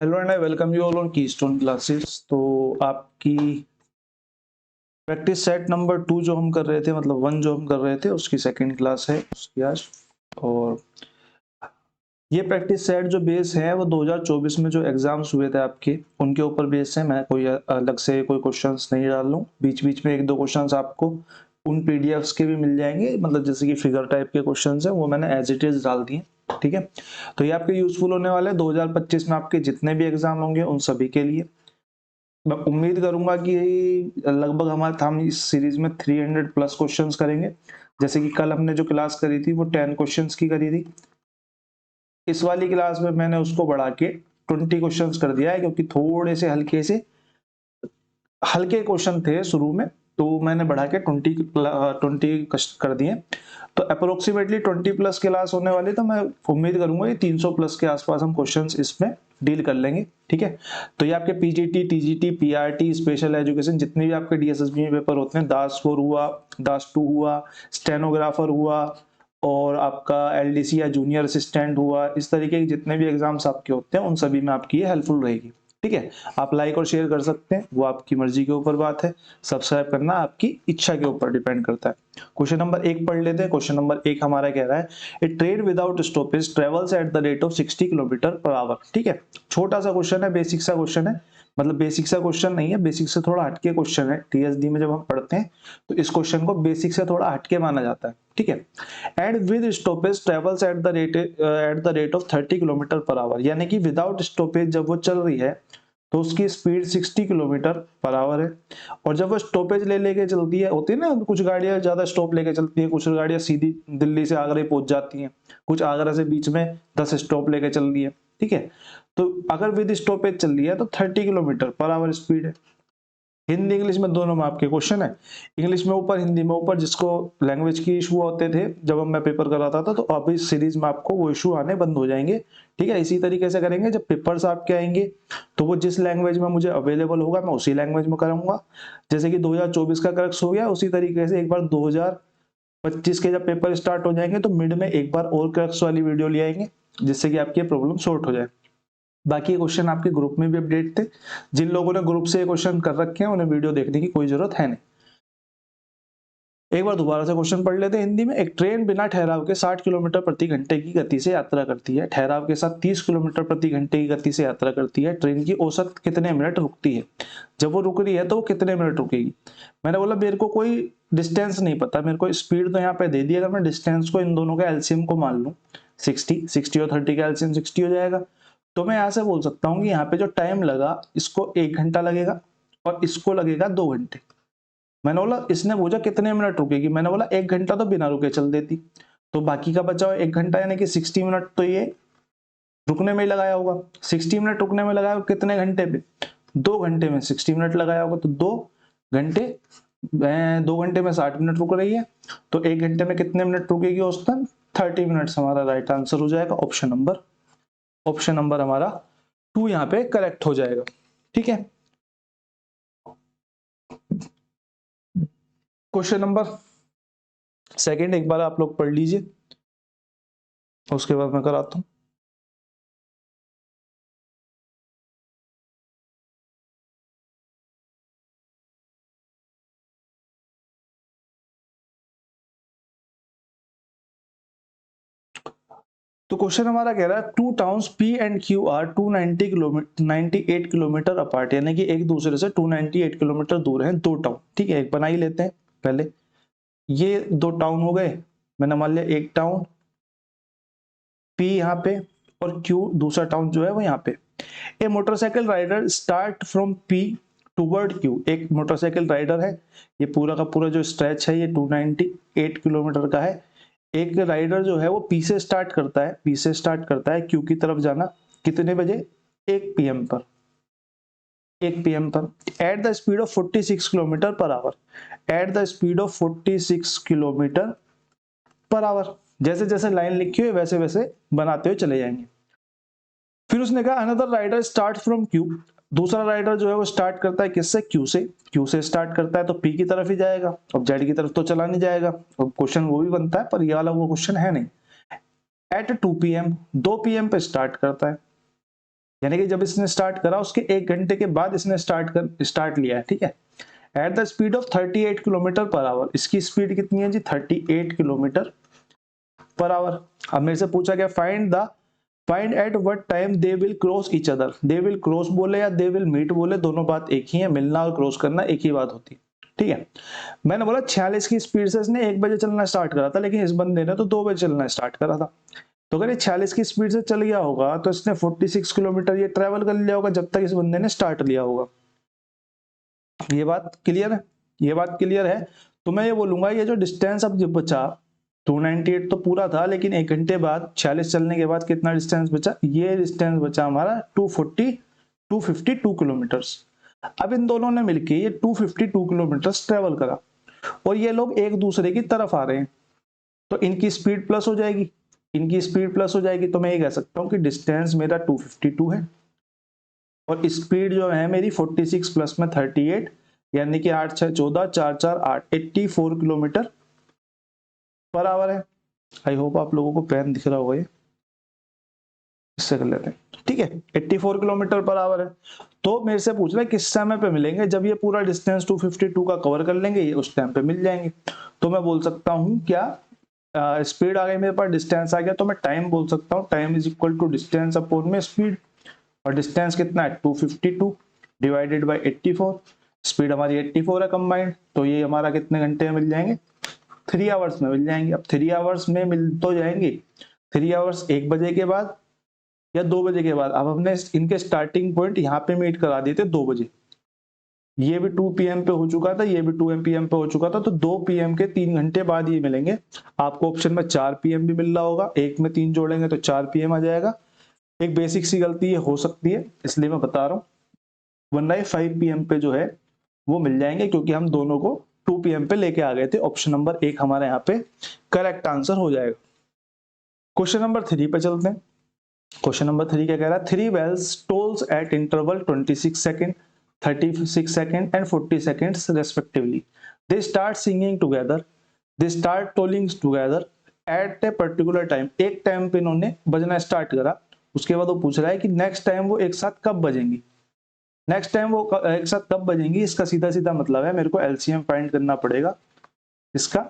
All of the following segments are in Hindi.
Hello and I welcome you all on keystone classes. तो आपकी प्रैक्टिस सेट नंबर 2 जो हम कर रहे थे, मतलब 1 जो हम कर रहे थे, उसकी सेकंड क्लास है उसकी आज। और ये प्रैक्टिस सेट जो बेस है वो 2024 में जो एग्जाम्स हुए थे आपके, उनके ऊपर बेस है। मैं कोई अलग से कोई क्वेश्चंस नहीं डाल रहा हूँ। बीच बीच में एक दो क्वेश्चंस आपको उन पीडीएफ्स के भी मिल जाएंगे, मतलब जैसे कि फिगर टाइप के क्वेश्चंस हैं वो मैंने एज इट इज डाल दिए। ठीक है, तो ये आपके यूजफुल होने वाले हैं 2025 में आपके जितने भी एग्जाम होंगे उन सभी के लिए। मैं उम्मीद करूंगा कि लगभग हम इस सीरीज में 300 प्लस क्वेश्चंस करेंगे। जैसे कि कल हमने जो क्लास करी थी वो 10 क्वेश्चंस की करी थी। इस वाली क्लास में मैंने उसको बढ़ा के 20 क्वेश्चंस कर दिया है, क्योंकि थोड़े से हल्के क्वेश्चन थे शुरू में, तो मैंने बढ़ा के 20 कर दिए। तो अप्रोक्सीमेटली 20 प्लस क्लास होने वाली, तो मैं उम्मीद करूंगा कि 300 प्लस के आसपास हम क्वेश्चंस इसमें डील कर लेंगे। ठीक है, तो ये आपके PGT, TGT, PRT, special education, जितने भी आपके डीएसएसबी में पेपर होते हैं, दास 4 हुआ, दास 2 हुआ, स्टेनोग्राफर हुआ, और आपका एलडीसी या जूनियर असिस्टेंट हुआ, इस तरीके के जितने भी एग्जाम्स आपके होते हैं उन सभी में आपकी ये हेल्पफुल रहेगी। ठीक है, आप लाइक और शेयर कर सकते हैं, वो आपकी मर्जी के ऊपर बात है। सब्सक्राइब करना आपकी इच्छा के ऊपर डिपेंड करता है। क्वेश्चन नंबर 1 पढ़ लेते हैं। क्वेश्चन नंबर 1 हमारा कह रहा है, a train without stoppage travels at the rate of 60 kilometre per hour. ठीक है, छोटा सा क्वेश्चन है, बेसिक सा क्वेश्चन है। मतलब बेसिक सा क्वेश्चन नहीं है, बेसिक से थोड़ा हटके क्वेश्चन है। टीएसडी में जब हम पढ़ते हैं तो इस क्वेश्चन को बेसिक से थोड़ा हटके माना जाता है। ठीक है, and with stoppage travels at the rate of 30 kilometre per our, यानी कि विदाउट स्टॉपेज जब वो चल रही है तो उसकी स्पीड 60 किलोमीटर पर आवर है। और जब वो स्टॉपेज ले लेके चलती है, होती है ना, कुछ गाड़ियां ज्यादा स्टॉप लेके चलती हैं, कुछ गाड़ियां सीधी दिल्ली से आगरा ही पहुंच जाती हैं, कुछ आगरा से बीच में 10 स्टॉप लेके चल रही है। ठीक है, तो अगर विद स्टॉपेज चल रही है तो 30 किलोमीटर पर आवर स्पीड है। हिंदी इंग्लिश में दोनों में आपके क्वेश्चन है। इंग्लिश में ऊपर, हिंदी में ऊपर। जिसको लैंग्वेज की इशू होते थे जब मैं पेपर कराता था, तो अब इस सीरीज में आपको वो इशू आने बंद हो जाएंगे। ठीक है, इसी तरीके से करेंगे। जब पेपर्स आपके आएंगे तो वो जिस लैंग्वेज में मुझे अवेलेबल होगा मैं उसी लैंग्वेज में कराऊंगा। जैसे कि 2024 का क्रक्स हो गया, उसी तरीके से एक बार 2025 के जब पेपर स्टार्ट हो जाएंगे तो मिड में एक बार और क्रक्स वाली वीडियो ले आएंगे, जिससे कि आपकी प्रॉब्लम सॉर्ट हो जाए। बाकी क्वेश्चन आपके ग्रुप में भी अपडेट थे। जिन लोगों ने ग्रुप से क्वेश्चन कर रखे हैं उन्हें वीडियो देखने की कोई जरूरत है नहीं। एक बार दोबारा से क्वेश्चन पढ़ लेते हैं हिंदी में। एक ट्रेन बिना ठहराव के 60 किलोमीटर प्रति घंटे की गति से यात्रा करती है, ठहराव के साथ 30 किलोमीटर प्रति घंटे की गति से यात्रा करती है। ट्रेन की औसत कितने मिनट रुकती है? जब वो रुक रही है तो वो कितने मिनट रुकेगी? मैंने बोला मेरे को कोई डिस्टेंस नहीं पता, मेरे को स्पीड तो यहाँ पे दे दी। अगर मैं डिस्टेंस को इन दोनों का एलसीएम को मान लूं, 60 और 30 का एलसीएम 60 हो जाएगा, तो मैं यहाँ से बोल सकता हूँ कि यहाँ पे जो टाइम लगा, इसको 1 घंटा लगेगा और इसको लगेगा 2 घंटे। मैंने बोला, इसने पूछा कितने मिनट रुकेगी, मैंने बोला 1 घंटा तो बिना रुके चल देती। तो बाकी का बचा हुआ 1 घंटा, यानी कि 60 मिनट तो ये रुकने में ही लगाया होगा। 60 मिनट रुकने में लगाया, कितने घंटे पे? 2 घंटे में 60 मिनट लगाया होगा, तो 2 घंटे, 2 घंटे में 60 मिनट रुक रही है, तो 1 घंटे में कितने मिनट रुकेगी औसतन? 30 मिनट। हमारा राइट आंसर हो जाएगा ऑप्शन नंबर हमारा 2 यहाँ पे करेक्ट हो जाएगा। ठीक है, क्वेश्चन नंबर सेकंड एक बार आप लोग पढ़ लीजिए, उसके बाद मैं कराता हूँ। तो क्वेश्चन हमारा कह रहा है, two towns P and Q R 290 kilometre 98 kilometre apart, यानी कि एक दूसरे से 298 किलोमीटर दूर हैं दो टाउन। ठीक है, एक बना ही लेते हैं पहले। ये दो टाउन हो गए। मैंने मान लिया एक टाउन पी यहाँ पे और क्यू दूसरा टाउन जो है वो यहाँ पे। A motorcycle rider start from P toward Q, एक मोटरसाइकिल राइडर है, ये पूरा का पूरा जो स्ट्रेच है ये 298 किलोमीटर का है। एक राइडर जो है वो पी से स्टार्ट करता है, क्यू की तरफ जाना। कितने बजे? 1 पीएम पर। 1 पीएम पर at the speed of 46 kilometre per our. At the speed of 46 kilometre per our. जैसे जैसे लाइन लिखी हुई वैसे वैसे बनाते हुए चले जाएंगे। फिर उसने कहा another rider start from Q, दूसरा राइडर जो है वो स्टार्ट करता है किससे? क्यू से स्टार्ट करता है तो पी की तरफ ही जाएगा, अब जेड की तरफ तो चला नहीं जाएगा। अब क्वेश्चन वो भी बनता है पर ये वाला वो क्वेश्चन है नहीं। एट 2 पीएम, 2 पीएम पे स्टार्ट करता है, यानी कि जब इसने स्टार्ट करा उसके 1 घंटे के बाद इसने स्टार्ट लिया है, ठीक है। At the speed of 38 kilometre per our, इसकी स्पीड कितनी है जी 38 किलोमीटर पर आवर। अब मेरे से पूछा गया find at what time they will cross each other. They will cross बोले या दे विल मीट बोले, दोनों बात एक ही है, मिलना और क्रॉस करना एक ही बात होती है, ठीक है। मैंने बोला 46 की स्पीड से इसने 1 बजे चलना स्टार्ट करा था, लेकिन इस बंदे ने तो 2 बजे चलना स्टार्ट करा था। तो अगर ये 46 की स्पीड से चल गया होगा तो इसने 46 किलोमीटर ये ट्रेवल कर लिया होगा जब तक इस बंदे ने स्टार्ट लिया होगा। ये बात क्लियर है, ये बात क्लियर है। तो मैं ये बोलूंगा ये जो डिस्टेंस अब जो बचा 298 तो पूरा था, लेकिन 1 घंटे बाद 46 चलने के बाद कितना डिस्टेंस बचा, ये डिस्टेंस बचा हमारा 252 किलोमीटर्स। अब इन दोनों ने मिलके ये 252 किलोमीटर्स ट्रेवल करा और ये लोग एक दूसरे की तरफ आ रहे हैं, तो इनकी स्पीड प्लस हो जाएगी, इनकी स्पीड प्लस हो जाएगी। तो मैं ये कह सकता हूँ कि डिस्टेंस मेरा 252 है और स्पीड जो है मेरी 46 प्लस में 38, यानी कि 8 6 14 4 4 8 84 किलोमीटर पर आवर है। आई होप आप लोगों को पेन दिख रहा होगा, ये इससे कर लेते हैं, ठीक है। 84 किलोमीटर पर आवर है। तो मेरे से पूछ रहे हैं किस समय पे मिलेंगे, जब ये पूरा डिस्टेंस 252 का कवर कर लेंगे ये उस टाइम पे मिल जाएंगे। तो मैं बोल सकता हूँ क्या, स्पीड आ गई मेरे पास, डिस्टेंस आ गया, तो मैं टाइम बोल सकता हूँ। Time is equal to distance upon में स्पीड, और डिस्टेंस कितना है 252 डिवाइडेड बाय 84। स्पीड हमारी 84 है कंबाइंड, तो ये हमारा कितने घंटे में मिल जाएंगे, 3 आवर्स में मिल जाएंगे। अब 3 आवर्स में मिल तो जाएंगे, 3 आवर्स 1 बजे के बाद या 2 बजे के बाद। अब हमने इनके स्टार्टिंग पॉइंट यहाँ पे मीट करा दिए थे 2 बजे, ये भी 2 PM पे हो चुका था, ये भी 2 PM पे हो चुका था, तो 2 PM के 3 घंटे बाद ये मिलेंगे। आपको ऑप्शन में 4 PM भी मिल रहा होगा, एक में 3 जोड़ेंगे तो 4 PM आ जाएगा। एक बेसिक सी गलती ये हो सकती है, इसलिए मैं बता रहा हूँ, वरना 5 PM पे जो है वो मिल जाएंगे, क्योंकि हम दोनों को 2 PM पे लेके आ गए थे। ऑप्शन नंबर 1 हमारे यहाँ पे करेक्ट आंसर हो जाएगा। क्वेश्चन नंबर 3 पे चलते हैं। क्वेश्चन नंबर 3 क्या कह रहा है, 3 bells tolls at interval 26 second, 36 second and 40 seconds respectively. They start singing together, they start tolling together at a particular time. एक टाइम पे इन्होंने बजना स्टार्ट करा, उसके बाद वो पूछ रहा है कि नेक्स्ट टाइम वो एक साथ कब बजेंगी, नेक्स्ट टाइम वो एक साथ कब बजेंगी। इसका सीधा सीधा मतलब है मेरे को एलसीएम फाइंड करना पड़ेगा इसका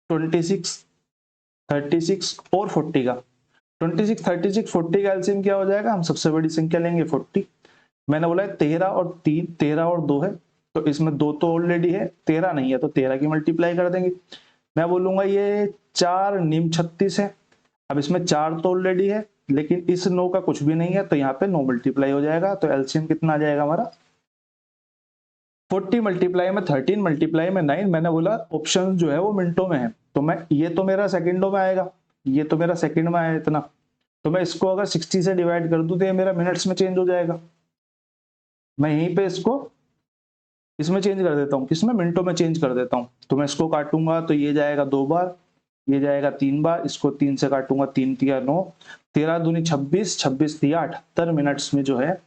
26, 36 और 40 का। 26, 36, 40 का एलसीएम क्या हो जाएगा, हम सबसे बड़ी संख्या लेंगे 40। मैंने बोला है 13 और 3, 13 और 2 है, तो इसमें 2 तो ऑलरेडी है, 13 नहीं है, तो 13 की मल्टीप्लाई कर देंगे। मैं बोलूंगा ये 4 निम 36 है। अब इसमें 4 तो ऑलरेडी है, लेकिन इस 9 का कुछ भी नहीं है, तो यहाँ पे 9 मल्टीप्लाई हो जाएगा। तो एलसीएम कितना आ जाएगा हमारा 40 मल्टीप्लाई में 13 मल्टीप्लाई में 9। मैंने बोला ऑप्शन जो है वो मिनटों में है, तो मैं ये तो मेरा सेकंडों में आएगा, ये तो मेरा सेकंड में आया इतना, तो मैं इसको अगर 60 से डिवाइड कर दूं तो ये मेरा मिनट्स में चेंज हो जाएगा। मैं यहीं पे इसको इसमें चेंज कर देता हूँ, किसमें, मिनटों में चेंज कर देता हूँ। तो मैं इसको काटूंगा तो ये जाएगा 2 बार, ये जाएगा 3 बार, इसको 3 से काटूंगा, 3 तिया 9, 13 दूनी 26, 26 तिया 78 मिनट्स में जो है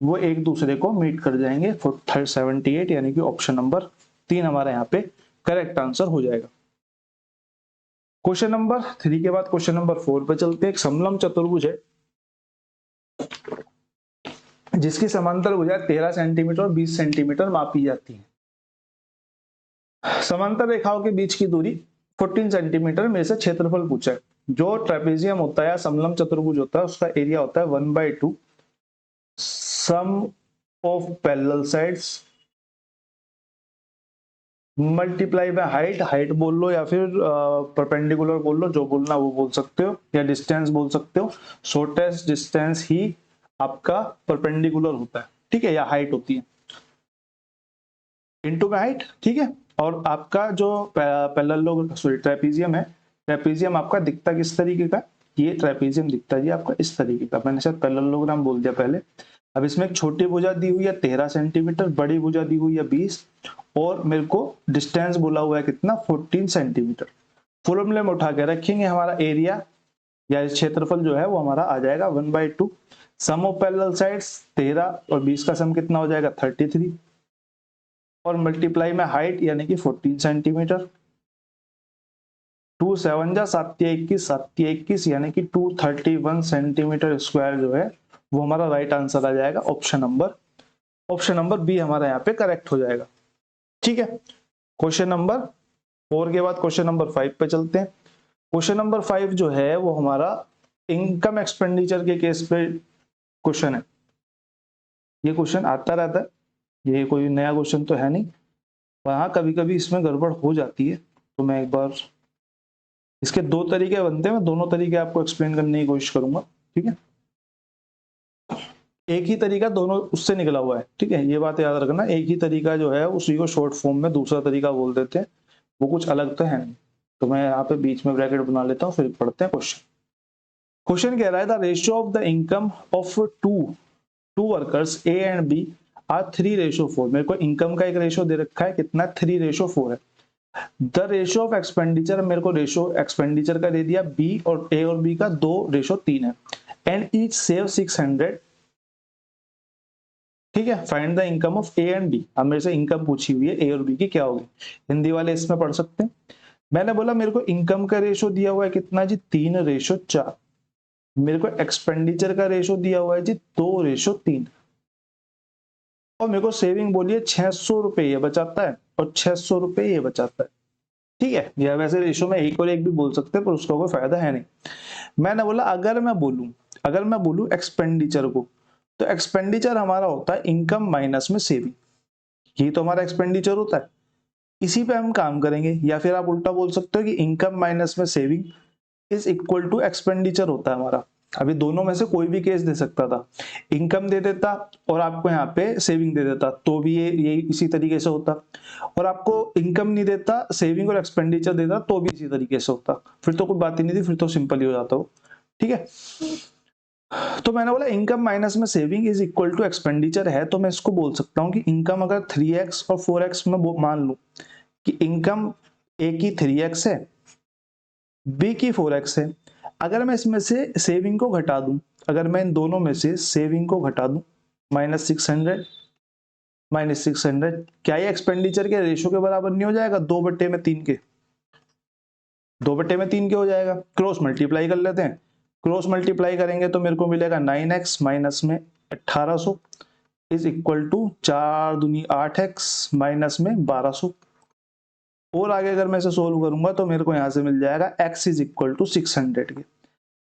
वो एक दूसरे को मीट कर जाएंगे 78, यानी कि ऑप्शन नंबर 3 हमारे यहाँ पे करेक्ट आंसर हो जाएगा। क्वेश्चन नंबर 3 के बाद क्वेश्चन नंबर 4 पे चलते हैं। एक समलम चतुर्भुज है जिसकी समांतर भुजा 13 सेंटीमीटर और 20 सेंटीमीटर मापी जाती है। समांतर रेखाओं के बीच की दूरी 14 सेंटीमीटर में से क्षेत्रफल पूछा है। जो ट्रेपेजियम होता है, समलम चतुर्भुज होता है, उसका एरिया होता है 1/2 sum of parallel sides multiply by height. Height बोल लो या फिर परपेंडिकुलर बोल लो, जो बोलना वो बोल सकते हो, या डिस्टेंस बोल सकते हो। शॉर्टेस्ट डिस्टेंस ही आपका परपेंडिकुलर होता है, ठीक है, या हाइट होती है इनटू में हाइट, ठीक है। और आपका जो ट्रेपेजियम है, ट्रेपेजियम आपका दिखता किस तरीके का, ये ट्रेपेजियम दिखता है जी आपका इस तरीके का। मैंने शायद पैरेललोग्राम बोल दिया पहले। अब इसमें एक छोटी भुजा दी हुई है 13 सेंटीमीटर, बड़ी भुजा दी हुई है 20, और मेरे को डिस्टेंस बोला हुआ है कितना 14 सेंटीमीटर। फॉर्मूले में उठा के रखेंगे, हमारा एरिया या क्षेत्रफल जो है वो हमारा आ जाएगा 1/2 सम ऑफ पैरेलल साइड्स 13 और 20 का सम कितना हो जाएगा 33, और मल्टीप्लाई में हाइट यानी कि 14 सेंटीमीटर। 2 7 जा 7 21 यानी कि 231 सेंटीमीटर स्क्वायर जो है वो हमारा राइट आंसर आ जाएगा ऑप्शन नंबर बी हमारा यहाँ पे करेक्ट हो जाएगा। ठीक है, क्वेश्चन नंबर 4 के बाद क्वेश्चन नंबर 5 पे चलते हैं। क्वेश्चन नंबर 5 जो है वो हमारा इनकम एक्सपेंडिचर के केस पे क्वेश्चन है। ये क्वेश्चन आता रहता है, ये कोई नया क्वेश्चन तो है नहीं, वहां कभी कभी इसमें गड़बड़ हो जाती है। तो मैं एक बार, इसके दो तरीके बनते हैं, मैं दोनों तरीके आपको एक्सप्लेन करने की कोशिश करूंगा। ठीक है, एक ही तरीका दोनों उससे निकला हुआ है। ठीक है, ये बात याद रखना, एक ही तरीका जो है उसी को शॉर्ट फॉर्म में दूसरा तरीका बोल देते हैं, वो कुछ अलग तो है नहीं। तो मैं यहाँ पे बीच में ब्रैकेट बना लेता हूँ, फिर पढ़ते हैं क्वेश्चन। क्वेश्चन कह रहा है the ratio of the income of two workers A and B are 3:4। मेरे को इनकम का एक रेशियो दे रखा है, कितना 3:4 है। द रेशियो ऑफ एक्सपेंडिचर, मेरे को रेशियो एक्सपेंडिचर का दे दिया बी और ए और बी का 2:3 है। And each save 600। ठीक है, find the income of A and B. अब मेरे से इनकम पूछी हुई है, ए और बी की क्या होगी। हिंदी वाले इसमें पढ़ सकते हैं। मैंने बोला मेरे को इनकम का रेशियो दिया हुआ है कितना जी, 3:4। मेरे को एक्सपेंडिचर का रेशियो दिया हुआ है जी 2:3। और मेरे को सेविंग बोलिए 600 रुपए ये बचाता है और 600 रुपए ये बचाता है। ठीक है, या वैसे रेशियो में एक और एक भी बोल सकते हैं, पर उसका कोई फायदा है नहीं। मैंने बोला अगर मैं बोलूं एक्सपेंडिचर को, तो एक्सपेंडिचर हमारा होता है इनकम माइनस में सेविंग। ये तो हमारा एक्सपेंडिचर होता है, इसी पे हम काम करेंगे। या फिर आप उल्टा बोल सकते हो कि इनकम माइनस में saving is equal to expenditure होता है हमारा। अभी दोनों में से कोई भी केस दे सकता था, इनकम दे देता और आपको यहाँ पे सेविंग दे देता, तो भी ये इसी तरीके से होता। और आपको इनकम नहीं देता, सेविंग और एक्सपेंडिचर देता, तो भी इसी तरीके से होता। फिर तो कोई बात ही नहीं थी, फिर तो सिंपल ही हो जाता हो। ठीक है, तो मैंने बोला इनकम माइनस में saving is equal to expenditure है, तो मैं इसको बोल सकता हूँ कि इनकम अगर 3x और 4x में मान लूं कि इनकम ए की 3x है, बी की 4x है। अगर मैं इसमें से सेविंग को घटा दूं, अगर मैं इन दोनों में से सेविंग को घटा दूं, -600 क्या ये एक्सपेंडिचर के रेशियो के बराबर नहीं हो जाएगा? 2/3 के, 2/3 के हो जाएगा। क्रॉस मल्टीप्लाई कर लेते हैं। क्रॉस मल्टीप्लाई करेंगे तो मेरे को मिलेगा 9x माइनस में 1800 इज इक्वल टू 4 दूनी 8x माइनस में 1200। और आगे अगर मैं इसे सोल्व करूंगा तो मेरे को यहां से मिल जाएगा x इज इक्वल टू 600 के।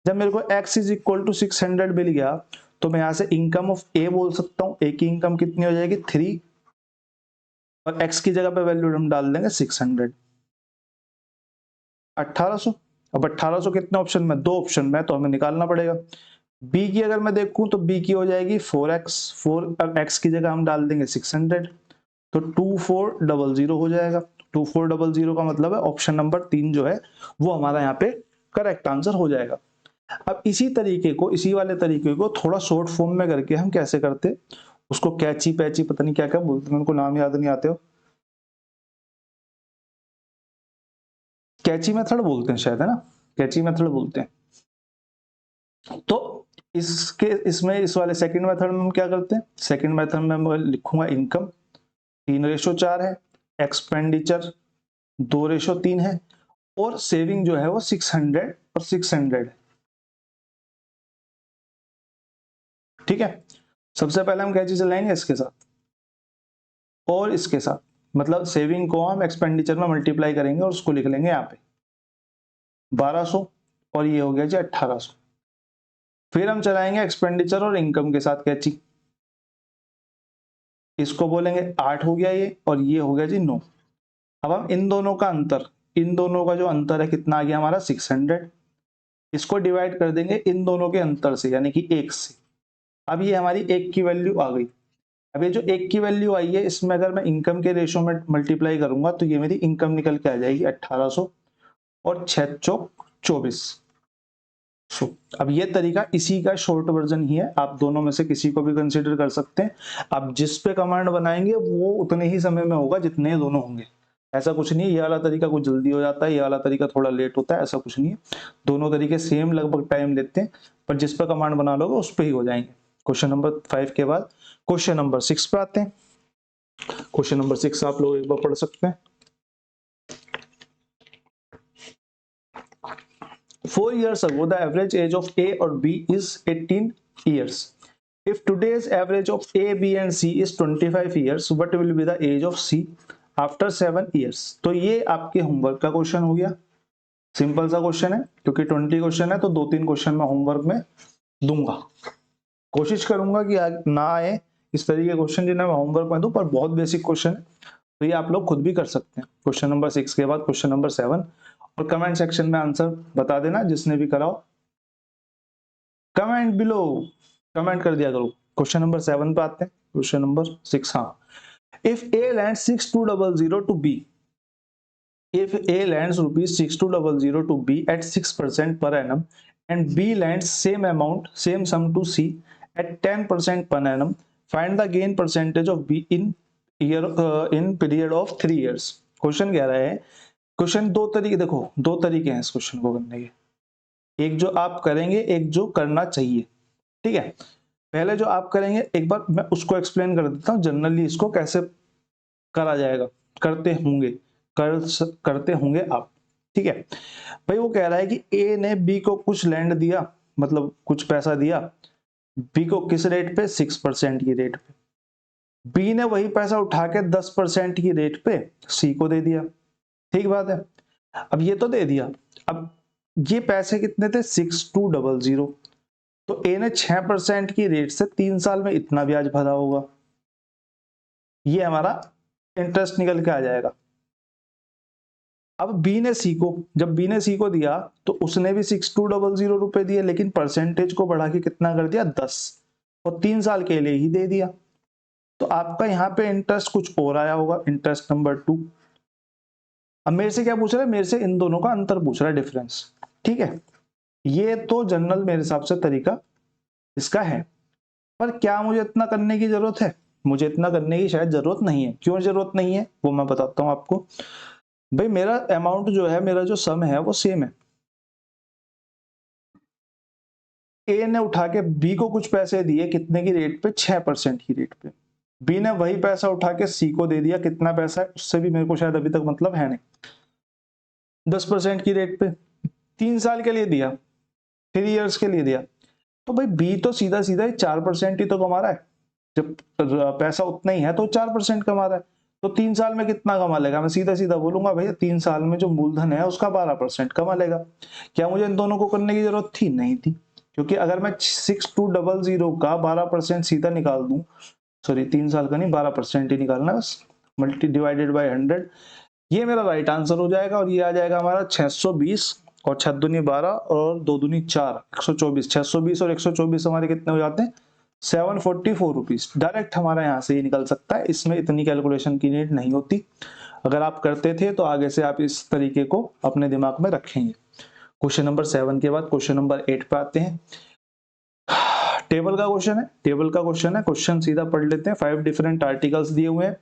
जब मेरे को x इज इक्वल टू 600 मिल गया तो मैं यहां से इनकम ऑफ ए बोल सकता हूं। ए की इनकम कितनी हो जाएगी 3, और x की जगह पे वैल्यू हम डाल देंगे 600, 1800। अब 1800 कितने ऑप्शन में? 2 ऑप्शन में, तो हमें निकालना पड़ेगा। बी की अगर मैं देखूं तो बी की हो जाएगी 4x, 4 और x की जगह हम डाल देंगे 600, तो 2400 हो जाएगा। 2400 का मतलब है ऑप्शन नंबर 3 जो है वो हमारा यहाँ पे करेक्ट आंसर हो जाएगा। अब इसी तरीके को, इसी वाले तरीके को थोड़ा शॉर्ट फॉर्म में करके हम कैसे करते, उसको कैची पैची पता नहीं क्या क्या बोलते हैं, उनको नाम याद नहीं आते हो, कैची मेथड बोलते हैं शायद, है ना, कैची मेथड बोलते हैं। तो इसमें इस वाले सेकंड मेथड में हम क्या करते हैं, सेकंड मेथड में मैं लिखूंगा इनकम 3:4 है, एक्सपेंडिचर 2:3 है, और सेविंग जो है वो 600 और 600 है। ठीक है, सबसे पहले हम क्या चीज लाएंगे इसके साथ और इसके साथ, मतलब सेविंग को हम एक्सपेंडिचर में मल्टीप्लाई करेंगे और उसको लिख लेंगे यहाँ पे 1200, और ये हो गया जी 1800। फिर हम चलाएंगे एक्सपेंडिचर और इनकम के साथ कैची, इसको बोलेंगे 8 हो गया ये, और ये हो गया जी 9। अब हम इन दोनों का अंतर, इन दोनों का जो अंतर है कितना आ गया हमारा 600, इसको डिवाइड कर देंगे इन दोनों के अंतर से, यानी कि 1 से। अब ये हमारी 1 की वैल्यू आ गई। अब ये जो 1 की वैल्यू आई है, इसमें अगर मैं इनकम के रेशियो में मल्टीप्लाई करूंगा तो ये मेरी इनकम निकल के आ जाएगी 1800 और 6 चौक 24। अब ये तरीका इसी का शॉर्ट वर्जन ही है, आप दोनों में से किसी को भी कंसीडर कर सकते हैं। आप जिस पे कमांड बनाएंगे वो उतने ही समय में होगा जितने दोनों होंगे। ऐसा कुछ नहीं है ये वाला तरीका कुछ जल्दी हो जाता है, ये वाला तरीका थोड़ा लेट होता है, ऐसा कुछ नहीं है। दोनों तरीके सेम लगभग टाइम लेते हैं, पर जिस पे कमांड बना लोगे उस पे ही हो जाएंगे। क्वेश्चन नंबर 5 के बाद क्वेश्चन नंबर 6 पे आते हैं। क्वेश्चन नंबर 6 आप लोग एक बार पढ़ सकते हैं। 4 years ago, the average age of A or B is 18 years. If today's average of A, B and C is 25 years, what will be the age of C after 7 years? तो ये आपके होमवर्क का क्वेश्चन हो गया। सिंपल सा क्वेश्चन है, क्योंकि 20 क्वेश्चन है तो 2-3 क्वेश्चन मैं होमवर्क में दूंगा। कोशिश करूंगा कि ना आए इस तरीके के क्वेश्चन जिन्हें मैं होमवर्क में दूं, पर बहुत बेसिक क्वेश्चन है तो ये आप लोग खुद भी कर सकते हैं। क्वेश्चन नंबर 6 के बाद क्वेश्चन नंबर 7, और कमेंट सेक्शन में आंसर बता देना जिसने भी कराओ, कमेंट बिलो, कमेंट कर दिया करो। क्वेश्चन नंबर 7 पे आते हैं। क्वेश्चन नंबर 6, हाँ, if A lends 6200 to B, if A lends rupees 6200 to B at 6% per annum and B lends same amount, same sum to C at 10% per annum, find the gain percentage of B in period of 3 years। Question कह रहा है, क्वेश्चन दो तरीके, देखो दो तरीके हैं इस क्वेश्चन को करने के, एक जो आप करेंगे, एक जो करना चाहिए। ठीक है, पहले जो आप करेंगे एक बार मैं उसको एक्सप्लेन कर देता हूँ, जनरली इसको कैसे करा जाएगा, करते होंगे आप। ठीक है भाई, वो कह रहा है कि ए ने बी को कुछ लैंड दिया, मतलब कुछ पैसा दिया, बी को किस रेट पे, 6% की रेट पे। बी ने वही पैसा उठा के 10% की रेट पे सी को दे दिया। ठीक बात है। अब ये तो दे दिया, अब ये पैसे कितने थे, 6200, तो ए ने 6% की रेट से 3 साल में इतना ब्याज भरा होगा, ये हमारा इंटरेस्ट निकल के आ जाएगा। अब बी ने सी को, जब बी ने सी को दिया तो उसने भी 6200 रुपए दिए, लेकिन परसेंटेज को बढ़ा के कितना कर दिया, 10, और 3 साल के लिए ही दे दिया। तो आपका यहाँ पे इंटरेस्ट कुछ और आया होगा, इंटरेस्ट नंबर 2। अब मेरे से क्या पूछ रहा है, मेरे से इन दोनों का अंतर पूछ रहा है, डिफरेंस। ठीक है, ये तो जनरल मेरे हिसाब से तरीका इसका है, पर क्या मुझे इतना करने की जरूरत है, मुझे इतना करने की शायद जरूरत नहीं है। क्यों जरूरत नहीं है वो मैं बताता हूं आपको। भाई मेरा अमाउंट जो है, मेरा जो सम है वो सेम है। ए ने उठा के बी को कुछ पैसे दिए, कितने की रेट पे, 6% की रेट पे। बी ने वही पैसा उठा के सी को दे दिया, कितना पैसा है उससे भी मेरे को शायद अभी तक मतलब है नहीं, 10% की रेट पे, 3 साल के लिए दिया, 3 इयर्स के लिए दिया। तो भाई बी तो सीधा सीधा 4% ही तो कमा रहा है, जब पैसा उतना ही है तो 4% कमा रहा है, तो 3 साल में कितना कमा लेगा, मैं सीधा सीधा बोलूंगा भैया 3 साल में जो मूलधन है उसका 12% कमा लेगा। क्या मुझे इन दोनों को करने की जरूरत थी, नहीं थी, क्योंकि अगर मैं 6200 का 12% सीधा निकाल दूं, सॉरी 3 साल का नहीं, 12% ही निकालना बस, मल्टी डिवाइडेड बाय 100, ये मेरा राइट आंसर हो जाएगा। और ये आ जाएगा हमारा 620, और 6 दूनी 12 और 2 दूनी 4, 124, 620 और 124 हमारे कितने हो जाते हैं, 744 रुपीज। डायरेक्ट हमारा यहाँ से ही निकल सकता है, इसमें इतनी कैलकुलेशन की नीड नहीं होती। अगर आप करते थे तो आगे से आप इस तरीके को अपने दिमाग में रखेंगे। क्वेश्चन नंबर 7 के बाद क्वेश्चन नंबर 8 पे आते हैं। टेबल का क्वेश्चन है, टेबल का क्वेश्चन है, क्वेश्चन सीधा पढ़ लेते हैं। 5 डिफरेंट आर्टिकल्स दिए हुए हैं,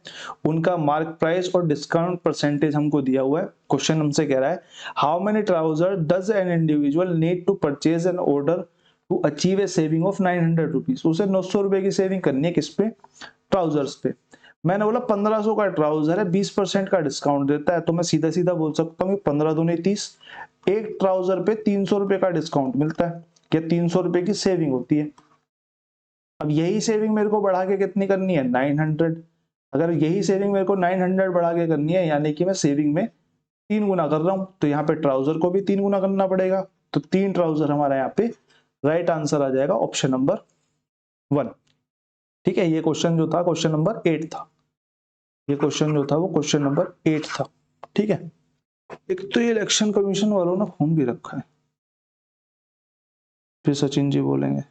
उनका मार्क प्राइस और डिस्काउंट परसेंटेज हमको दिया हुआ है। क्वेश्चन हमसे कह रहा है, how many trouser does an individual need to purchase in order to achieve a saving of 900 rupees. उसे 900 रुपए की सेविंग करनी है, किस पे, ट्राउजर्स पे। मैंने बोला 1500 का ट्राउजर है, 20% का डिस्काउंट देता है, तो मैं सीधा सीधा बोल सकता हूँ 15 दूनी 30, एक ट्राउजर पे 300 रुपए का डिस्काउंट मिलता है, क्या 300 रुपए की सेविंग होती है। अब यही सेविंग मेरे को बढ़ा के कितनी करनी है, 900। अगर यही सेविंग मेरे को 900 बढ़ा के करनी है, यानी कि मैं सेविंग में 3 गुना कर रहा हूं, तो यहाँ पे ट्राउजर को भी 3 गुना करना पड़ेगा, तो 3 ट्राउजर हमारा यहाँ पे राइट आंसर आ जाएगा, ऑप्शन नंबर 1। ठीक है, ये क्वेश्चन जो था क्वेश्चन नंबर 8 था, ये क्वेश्चन जो था वो क्वेश्चन नंबर 8 था। ठीक है, एक तो ये इलेक्शन कमीशन वालों ने फोन भी रखा है, फिर सचिन जी बोलेंगे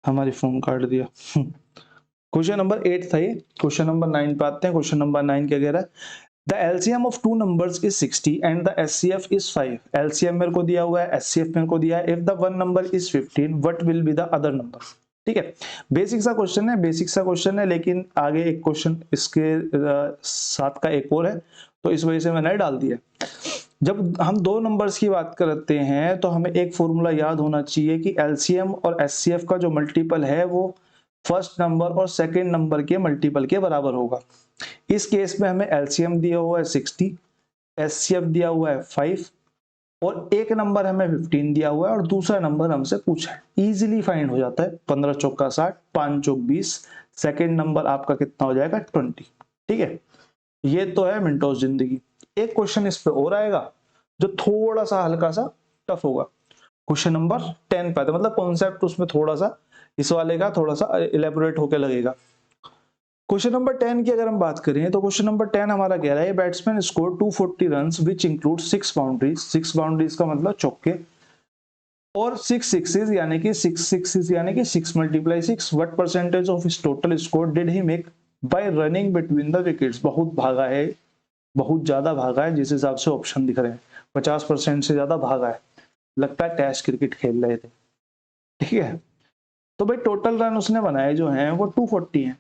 हमारी फोन काट दिया। क्वेश्चन नंबर 8 था ये। क्वेश्चन नंबर 9 पे आते हैं। क्वेश्चन नंबर 9 क्या कह रहा है, the LCM of 2 numbers is 60 and the SCF is 5। LCM मेरे को दिया हुआ है, एचसीएफ मेरे को दिया है। If the one number is 15 what will be the other number. ठीक है, बेसिक सा क्वेश्चन है, बेसिक सा क्वेश्चन है, लेकिन आगे एक क्वेश्चन इसके साथ का एक और है, तो इस वजह से मैंने डाल दिया। जब हम 2 नंबर्स की बात करते हैं तो हमें एक फॉर्मूला याद होना चाहिए कि एलसीएम और एचसीएफ का जो मल्टीपल है वो फर्स्ट नंबर और सेकंड नंबर के मल्टीपल के बराबर होगा। इस केस में हमें एलसीएम दिया हुआ है 60, एचसीएफ दिया हुआ है 5, और एक नंबर हमें 15 दिया हुआ है और दूसरा नंबर हमसे पूछा है, इजीली फाइंड हो जाता है। 15 चौका 60, 5 चौक 20, सेकेंड नंबर आपका कितना हो जाएगा 20। ठीक है, ये तो है मिनटों जिंदगी। एक क्वेश्चन इस पे और आएगा जो थोड़ा सा हल्का सा टफ होगा, क्वेश्चन नंबर 10 पे आता है, मतलब कॉन्सेप्ट उसमें थोड़ा सा इस वाले का थोड़ा सा इलेबोरेट होकर लगेगा। क्वेश्चन नंबर 10 की अगर हम बात करें तो क्वेश्चन नंबर 10 हमारा कह रहा है batsman score 240 runs which include 6 boundaries, 6 boundaries का मतलब चौके, और 6 सिक्सेस यानी कि 6 सिक्सेस यानी कि 6 multiply 6, what percentage of his total score did he make bye running between the wickets. बहुत भागा है, बहुत ज्यादा भागा है, जिस हिसाब से ऑप्शन दिख रहे हैं 50% से ज्यादा भागा है, लगता है टेस्ट क्रिकेट खेल रहे थे। ठीक है, तो भाई टोटल रन उसने बनाए जो हैं वो 240 हैं,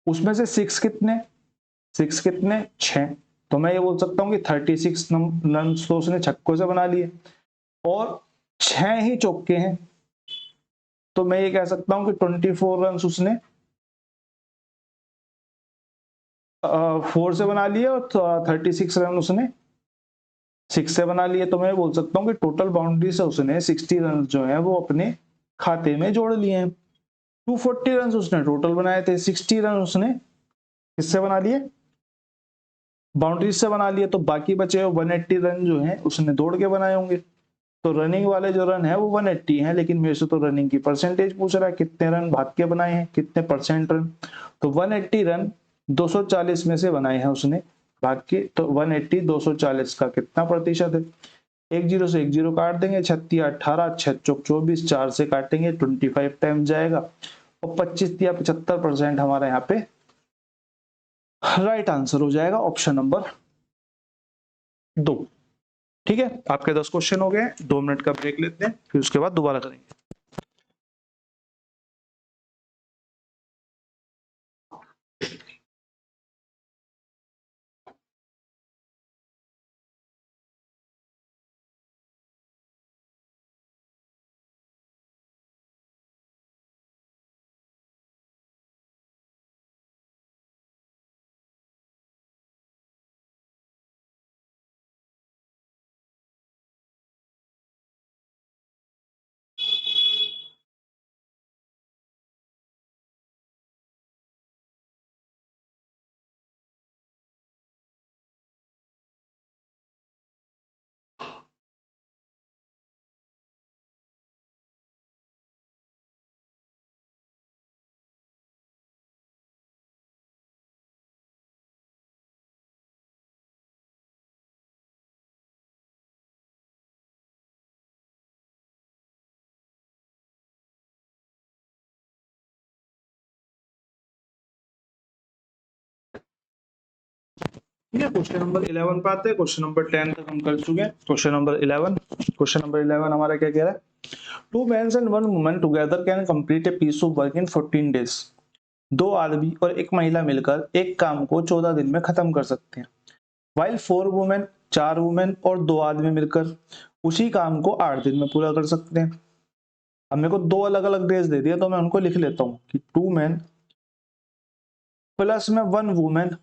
उसमें से 6 कितने, 6 कितने 6, तो मैं ये बोल सकता हूँ कि 36 रन तो उसने छक्कों से बना लिए और 6 ही चौके हैं, तो मैं ये कह सकता हूँ कि 24 रन उसने 4 से बना लिए और 36 रन उसने 6 से बना लिए। तो मैं बोल सकता हूँ कि टोटल बाउंड्री से उसने 60 रन जो है वो अपने खाते में जोड़ लिए हैं। 240 रन उसने टोटल बनाए थे, 60 रन उसने किससे बना लिए, बाउंड्री से बना लिए, तो बाकी बचे 180 रन जो हैं उसने दौड़ के बनाए होंगे। तो रनिंग वाले जो रन है वो 180 हैं, लेकिन मेरे से तो रनिंग की परसेंटेज पूछ रहा है, कितने रन भाग के बनाए हैं, कितने परसेंट रन, तो 180 रन 240 में से बनाए हैं उसने भाग के, तो 180 240 का कितना प्रतिशत है, 10 से 10 काट देंगे, 36 18, 6 चौक 24, 4 से काटेंगे 25 टाइम जाएगा और 25 या 75% हमारा यहाँ पे राइट आंसर हो जाएगा ऑप्शन नंबर 2। ठीक है, आपके 10 क्वेश्चन हो गए, 2 मिनट का ब्रेक लेते हैं, फिर उसके बाद दोबारा करेंगे। ठीक है, क्वेश्चन नंबर 11 पे आते हैं। क्वेश्चन नंबर 10 तक हम कर चुके हैं। क्वेश्चन नंबर 11 हमारा क्या कह रहा है, 2 mens and 1 woman together can complete a piece of work in 14 days. 2 आदमी और 1 महिला मिलकर एक काम को 14 दिन में खत्म कर सकते हैं। वाइल 4 वुमेन, 4 वुमेन और 2 आदमी मिलकर उसी काम को 8 दिन में पूरा कर सकते हैं। अब मेरे को 2 अलग अलग डेज दे दिया, तो मैं उनको लिख लेता हूँ कि 2 मैन प्लस में 1 वुमेन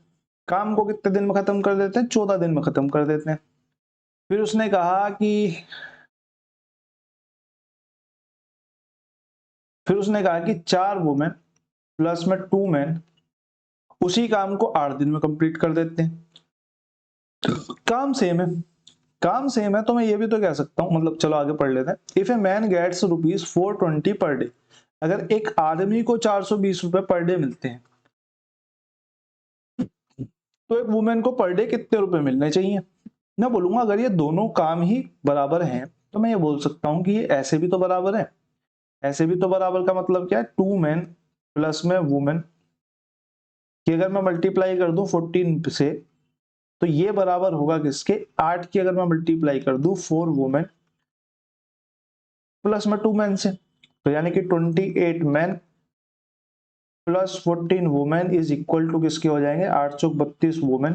काम को कितने दिन में खत्म कर देते हैं, 14 दिन में खत्म कर देते हैं। फिर उसने कहा कि फिर उसने कहा कि 4 वुमेन प्लस में 2 मैन उसी काम को 8 दिन में कंप्लीट कर देते हैं। काम सेम है, काम सेम है, तो मैं ये भी तो कह सकता हूं, मतलब चलो आगे पढ़ लेते हैं। If a man gets ₹420 per day, अगर एक आदमी को 420 रुपए पर डे मिलते हैं, तो एक वुमेन को पर डे कितने रुपए मिलने चाहिए। मैं बोलूंगा अगर ये दोनों काम ही बराबर हैं, तो मैं ये बोल सकता हूं कि ये ऐसे भी तो बराबर है, ऐसे भी तो बराबर का मतलब क्या है, 2 मैन प्लस में वुमेन की अगर मैं मल्टीप्लाई कर दूं 14 से, तो ये बराबर होगा किसके, 8 की अगर मैं मल्टीप्लाई कर दूं 4 वुमेन प्लस में 2 मैन से, तो यानी कि 28 man plus 14 women is equal to किसके हो जाएंगे, 8 चौक 32 वुमेन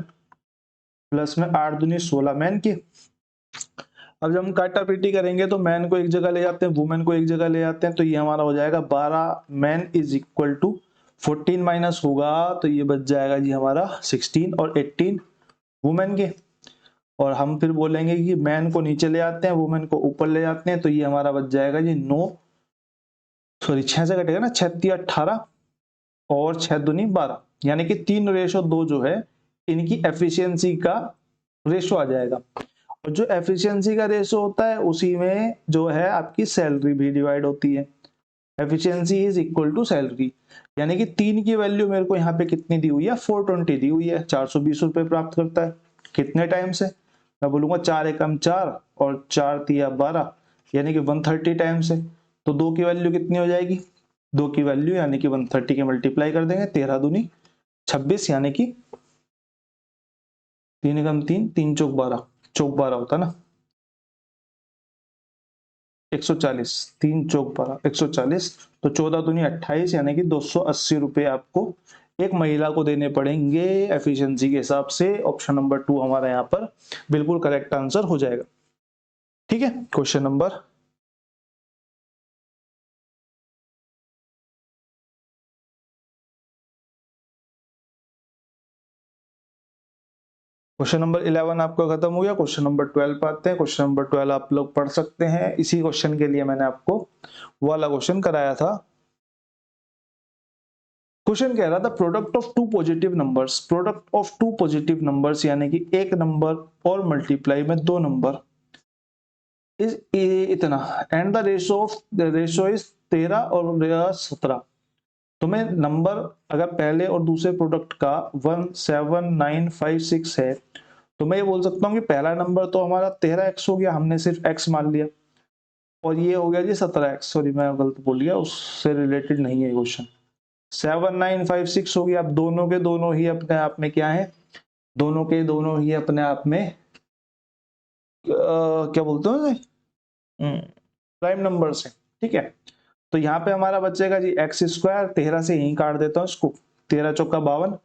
प्लस में 8 दूनी 16 मैन के। अब जब हम काटा पीटी करेंगे तो मैन को एक जगह ले जाते हैं, वुमेन को एक जगह ले जाते हैं, तो ये हमारा हो जाएगा 12 man is equal to 14 minus होगा तो ये बच जाएगा जी हमारा 16 और 18 वुमेन के। और हम फिर बोलेंगे कि मैन को नीचे ले आते हैं, वुमेन को ऊपर ले जाते हैं, तो ये हमारा बच जाएगा जी 6 से कटेगा ना, 6 तिया 18 और 6 दूनी 12, यानी कि 3:2 जो है इनकी एफिशिएंसी का रेशो आ जाएगा। और जो एफिशिएंसी का रेशो होता है उसी में जो है आपकी सैलरी भी डिवाइड होती है। Efficiency is equal to salary, यानी कि 3 की वैल्यू मेरे को यहाँ पे कितनी दी हुई है, 420 दी हुई है, 420 रुपए प्राप्त करता है। कितने टाइम से, मैं बोलूंगा 4 एकम 4 और 4 तिया 12, यानी कि 130 टाइम से। तो 2 की वैल्यू कितनी हो जाएगी, 2 की वैल्यू यानी कि 130 के मल्टीप्लाई कर देंगे, 13 दूनी 26, यानी कि 3 एकम 3, 3 चौक 12, चौक 12 होता ना, 140, 3 चौक 12, 140, तो 14 दूनी 28, यानी कि 280 रुपए आपको एक महिला को देने पड़ेंगे एफिशिएंसी के हिसाब से। ऑप्शन नंबर 2 हमारा यहाँ पर बिल्कुल करेक्ट आंसर हो जाएगा। ठीक है, क्वेश्चन नंबर 11 आपका खत्म हो गया। क्वेश्चन नंबर 12 पे आते हैं। क्वेश्चन नंबर 12 आप लोग पढ़ सकते हैं। इसी क्वेश्चन के लिए मैंने आपको वाला क्वेश्चन कराया था। क्वेश्चन कह रहा था product of two positive numbers, product of two positive numbers यानी कि एक नंबर और मल्टीप्लाई में 2 नंबर इज इतना, एंड द रेशो इज 13 और 17। तो मैं नंबर अगर पहले और दूसरे प्रोडक्ट का 1 7 9 5 6 है, तो मैं ये बोल सकता हूँ कि पहला नंबर तो हमारा 13x हो गया, हमने सिर्फ x मान लिया, और ये हो गया जी 17x, सॉरी मैं गलत बोल गया, उससे रिलेटेड नहीं है क्वेश्चन। 7 9 5 6 हो गया। अब दोनों के दोनों ही अपने आप में क्या है, दोनों के दोनों ही अपने आप में क्या बोलते हैं, प्राइम नंबर से। ठीक है, तो यहाँ पे हमारा बचेगा जी एक्स स्क्वायर, 13 से यही काट देता हूँ इसको, 13 चौका 52,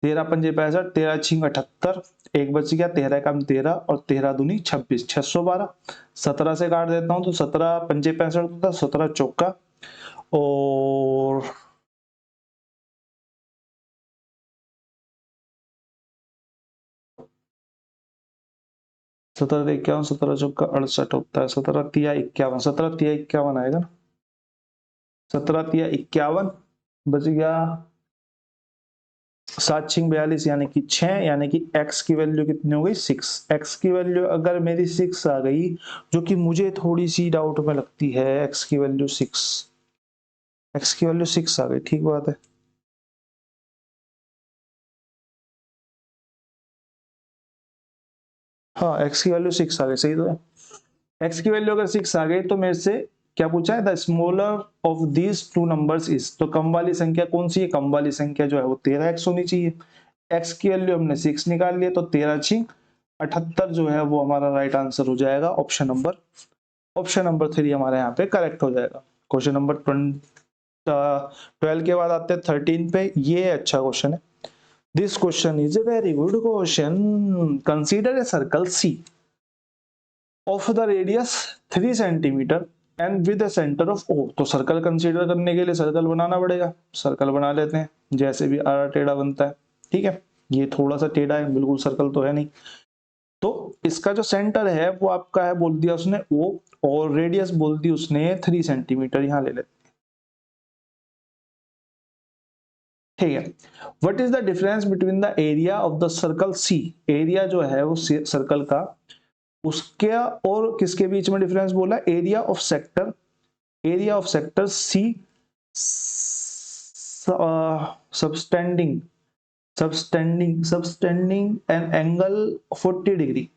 13 पंजे 65, 13 छिंग 78, एक बच गया, 13 कम 13 और 13 दूनी 26, 612। 17 से काट देता हूँ तो 17 पंजे 65 होता, 17 चौका और 17 51, 17 चौका 68 होता है, 17 तिया 51, 17 तिया 51 आएगा ना, 17 तिया 51 बच गया, 7 छिंग 42 यानी कि 6, यानी कि x की वैल्यू कितनी हो गई 6। x की वैल्यू अगर मेरी 6 आ गई, जो कि मुझे थोड़ी सी डाउट में लगती है, x की वैल्यू 6, x की वैल्यू 6 आ गई, ठीक बात है। हाँ x की वैल्यू 6 आ गई, सही तो है। x की वैल्यू अगर 6 आ गई तो मेरे से क्या पूछा है, the smaller of these two numbers is, तो कम वाली संख्या कौन सी है, कम वाली संख्या जो है वो 13x होनी चाहिए। x की वैल्यू हमने 6 निकाल लिया, तो 13 छिंग 78 जो है वो हमारा राइट आंसर हो जाएगा। ऑप्शन नंबर 3 हमारे यहाँ पे करेक्ट हो जाएगा। क्वेश्चन नंबर 12 के बाद आते हैं 13 पे। ये अच्छा क्वेश्चन है। This question is a very good question. Consider a circle C of the radius 3 centimetre and with centre of O। तो सर्कल कंसीडर करने के लिए सर्कल बनाना पड़ेगा, सर्कल बना लेते हैं, जैसे भी आड़ा टेढ़ा बनता है। ठीक है, ये थोड़ा सा टेढ़ा है, बिल्कुल सर्कल तो है नहीं। तो इसका जो सेंटर है वो आपका है, बोल दिया उसने O, और रेडियस बोल दी उसने 3 सेंटीमीटर, यहां ले लेते। ठीक है, what is the difference between the area of the circle C, area जो है वो सर्कल का, उसके और किसके बीच में डिफरेंस बोला, area of sector, area of sector C subtending subtending an angle 40 degree.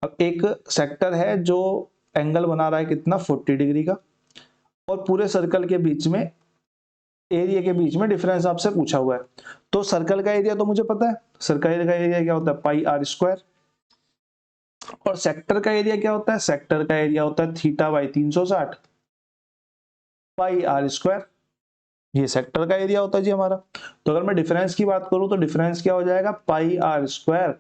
अब एक सेक्टर है जो एंगल बना रहा है कितना, 40 डिग्री का, और पूरे सर्कल के बीच में, एरिया के बीच में डिफरेंस आपसे पूछा हुआ है। तो सर्कल का एरिया तो मुझे पता है, सर्कल का एरिया क्या होता है, पाई आर स्क्वायर, और सेक्टर का एरिया क्या होता है, सेक्टर का एरिया होता है theta by 360 pi r square. ये सेक्टर का एरिया होता है जी हमारा। तो अगर मैं डिफरेंस की बात करूं तो डिफरेंस क्या हो जाएगा, पाई आर स्क्वायर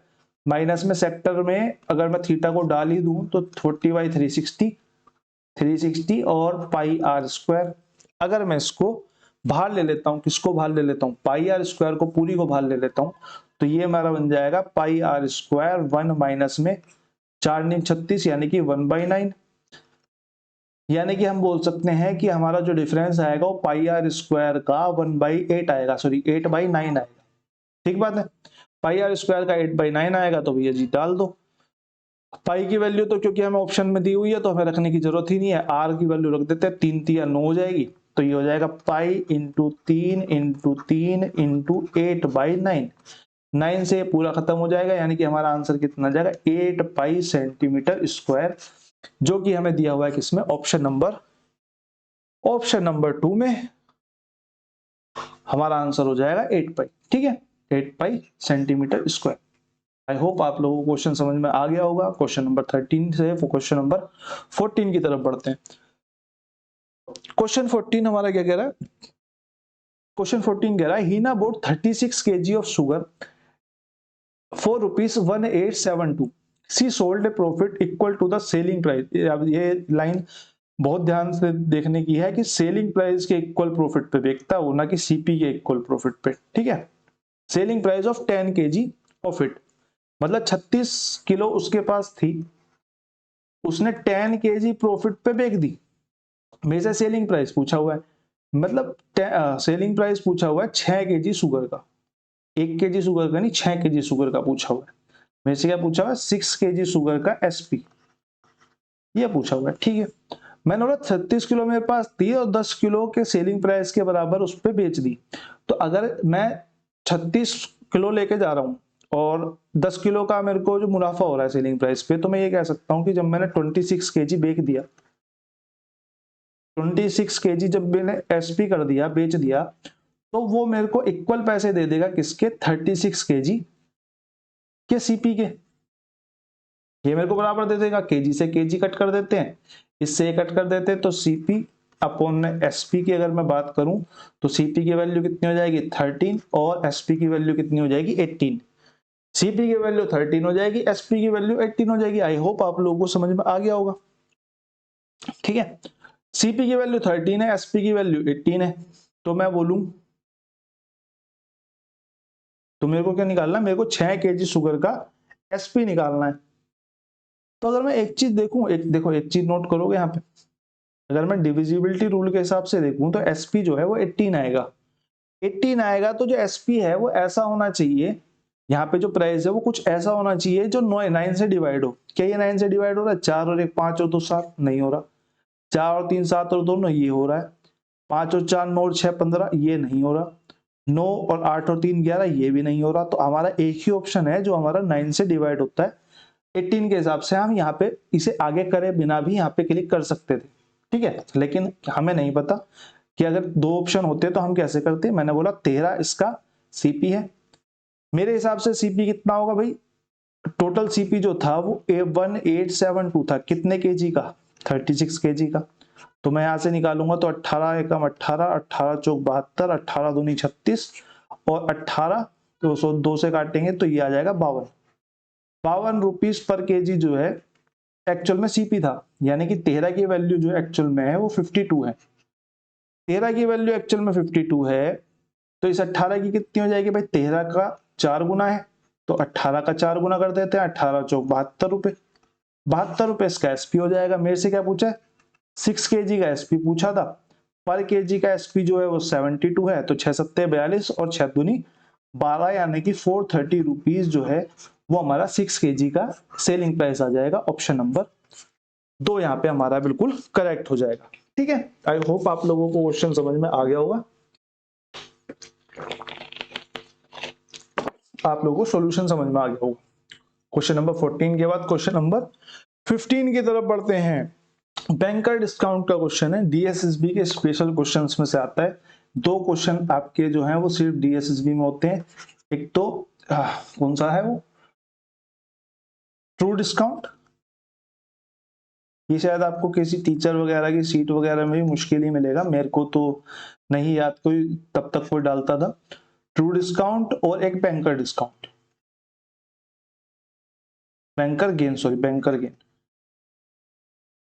माइनस में सेक्टर में अगर मैं थीटा को डाल ही दूं तो 40 बाई 360 और पाई आर स्क्वायर। अगर मैं इसको बाहर ले लेता हूं, किसको बाहर ले लेता हूं, पाई आर स्क्वायर को पूरी को बाहर ले लेता हूं, तो ये हमारा बन जाएगा पाई आर स्क्वायर 1 माइनस में 4 9 36 यानी कि 1/9, यानी कि हम बोल सकते हैं कि हमारा जो डिफरेंस आएगा वो पाई आर स्क्वायर का 1/8 आएगा, सॉरी 8/9 आएगा। ठीक बात है, पाई आर स्क्वायर का 8/9 आएगा तो भैया जी डाल दो। पाई की वैल्यू तो क्योंकि हमें ऑप्शन में दी हुई है तो हमें रखने की जरूरत ही नहीं है, आर की वैल्यू रख देते हैं, 3 3 9 हो जाएगी, तो ये हो जाएगा पाई इंटू 3 इंटू 3 इंटू 8/9, 9 से पूरा खत्म हो जाएगा, यानी कि हमारा आंसर कितना आ जाएगा 8 पाई सेंटीमीटर स्क्वायर, जो कि हमें दिया हुआ है किसमें, ऑप्शन नंबर 2 में हमारा आंसर हो जाएगा 8 पाई। ठीक है, 8 पाई सेंटीमीटर स्क्वायर। आई होप आप लोगों को क्वेश्चन समझ में आ गया होगा। क्वेश्चन नंबर 13 से क्वेश्चन नंबर 14 की तरफ बढ़ते हैं। क्वेश्चन 14 हमारा क्या कह रहा है, क्वेश्चन 14 कह रहा है Heena bought 36 kg of sugar for ₹1872, she sold a profit equal to the selling price. अब ये लाइन बहुत ध्यान से देखने की है कि सेलिंग प्राइस के इक्वल प्रॉफिट पे बेचता हो, ना कि सीपी के इक्वल प्रॉफिट पे। ठीक है, selling price of 10 kg of it, मतलब 36 किलो उसके पास थी, उसने 10 kg प्रॉफिट पे बेच दी। मेरे से सेलिंग प्राइस पूछा हुआ है, मतलब सेलिंग प्राइस पूछा हुआ है 6 kg शुगर का, 1 kg शुगर का नहीं, 6 kg शुगर का पूछा हुआ है। मेरे से क्या पूछा हुआ है, 6 kg शुगर का एसपी, ये पूछा हुआ है। ठीक है, मैंने बोला 36 किलो मेरे पास थी और 10 किलो के सेलिंग प्राइस के बराबर उस पर बेच दी, तो अगर मैं 36 किलो लेके जा रहा हूं और 10 किलो का मेरे को जो मुनाफा हो रहा है सेलिंग प्राइस पे, तो मैं ये कह सकता हूं कि जब मैंने 26 kg बेच दिया, 26 kg जब मैंने एसपी कर दिया, बेच दिया, तो वो मेरे को इक्वल पैसे दे देगा किसके, 36 kg के सीपी के, ये मेरे को बराबर दे देगा। केजी से केजी कट कर देते हैं, इससे ये कट कर देते हैं, तो सीपी अपॉन एसपी की अगर मैं बात करूं तो सीपी की वैल्यू कितनी हो जाएगी 13 और एसपी की वैल्यू कितनी हो जाएगी 18। सीपी की वैल्यू 13 हो जाएगी, एसपी की वैल्यू 18 हो जाएगी। आई होप आप लोगों को समझ में आ गया होगा। ठीक है, सीपी की वैल्यू 13 है, एसपी की वैल्यू 18 है, तो मैं बोलूं तो मेरे को क्या निकालना है, मेरे को 6 kg शुगर का एसपी निकालना है। तो अगर मैं एक चीज देखूं, देखो एक चीज नोट करोगे यहाँ पे, अगर मैं डिविजिबिलिटी रूल के हिसाब से देखूं तो एसपी जो है वो 18 आएगा, 18 आएगा, तो जो एसपी है वो ऐसा होना चाहिए, यहाँ पे जो प्राइस है वो कुछ ऐसा होना चाहिए जो 9 से डिवाइड हो। क्या ये 9 से डिवाइड हो रहा है, 4 और 1 5 और 2 7, नहीं हो रहा। 4 और 3 7 और 2 9, ये हो रहा है। 5 और 4 9 और 6 15, ये नहीं हो रहा। 9 और 8 और 3 11, ये भी नहीं हो रहा। तो हमारा एक ही ऑप्शन है जो हमारा 9 से डिवाइड होता है। 18 के हिसाब से हम यहाँ पे इसे आगे करे बिना भी यहाँ पे क्लिक कर सकते थे। ठीक है, लेकिन हमें नहीं पता कि अगर 2 ऑप्शन होते तो हम कैसे करते। मैंने बोला 13 इसका सीपी है, मेरे हिसाब से सीपी कितना होगा भाई, टोटल सीपी जो था वो 1872 था, कितने केजी का, 36 केजी का। तो मैं यहां से निकालूंगा तो 18 एकम 18, 18 चौक 72, 18 दूनी 36 और 18 202 से काटेंगे तो ये आ जाएगा 52 रुपीज पर केजी जो है एक्चुअल में सीपी था। यानी कि 13 की वैल्यू जो एक्चुअल में है वो 52 है, 13 की वैल्यू एक्चुअल में 52 है, तो इस 18 की कितनी हो जाएगी भाई, 13 का 4 गुना है, तो 18 का 4 गुना कर देते हैं, 18 चौक 72 रुपए, 72 रुपए इसका एसपी हो जाएगा। मेरे से क्या पूछा है, 6 kg का एसपी पूछा था, पर केजी का एसपी जो है वो 72 है, तो 6 सत्ते 42 और 6 दूनी 12, यानी कि 430 रुपीज जो है वो हमारा 6 kg का सेलिंग प्राइस आ जाएगा। ऑप्शन नंबर 2 यहाँ पे हमारा बिल्कुल करेक्ट हो जाएगा। ठीक है, आई होप आप लोगों को क्वेश्चन समझ में आ गया होगा, आप लोगों को सॉल्यूशन समझ में आ गया होगा। क्वेश्चन नंबर 14 के बाद क्वेश्चन नंबर 15 की तरफ बढ़ते हैं। बैंकर डिस्काउंट का क्वेश्चन है, डीएसएसबी के स्पेशल क्वेश्चंस में से आता है। 2 क्वेश्चन आपके जो हैं वो सिर्फ डीएसएसबी में होते हैं। एक तो कौन सा है वो, ट्रू डिस्काउंट, ये शायद आपको किसी टीचर वगैरह की सीट वगैरह में भी मुश्किल ही मिलेगा, मेरे को तो नहीं याद कोई तब तक कोई डालता था। ट्रू डिस्काउंट और एक banker discount, banker gain, sorry banker gain.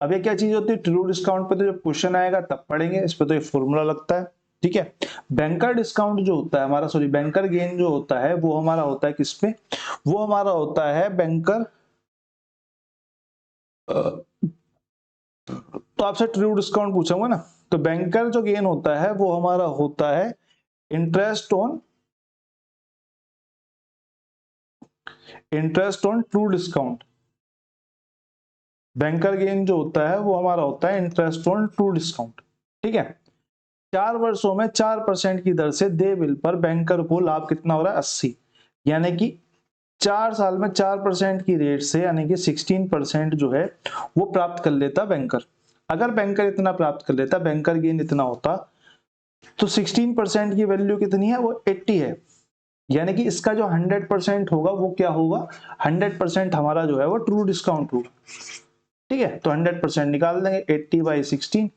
अब ये क्या चीज होती है, ट्रू डिस्काउंट पे तो जब क्वेश्चन आएगा तब पढ़ेंगे, इस पे तो ये फॉर्मूला लगता है। ठीक है, बैंकर डिस्काउंट जो होता है हमारा, सॉरी बैंकर गेन जो होता है वो हमारा होता है किस पे, वो हमारा होता है बैंकर तो आपसे ट्रू डिस्काउंट पूछूंगा ना, तो बैंकर जो गेन होता है वो हमारा होता है interest on true discount. Banker gain जो होता है वो हमारा होता है इंटरेस्ट ऑन ट्रू डिस्काउंट। ठीक है, 4 वर्षों में 4% की दर से दे बिल पर बैंकर को लाभ कितना हो रहा है 80, यानी कि 4 साल में 4% की रेट से यानी कि 16% जो है वो प्राप्त कर लेता बैंकर। अगर बैंकर इतना प्राप्त कर लेता, बैंकर गेन इतना होता, तो 16% की वैल्यू कितनी है, वो 80 है, यानी कि इसका जो 100% होगा वो क्या होगा, 100% हमारा जो है वो ट्रू डिस्काउंट होगा। ठीक है, तो 100% निकाल देंगे, 80/16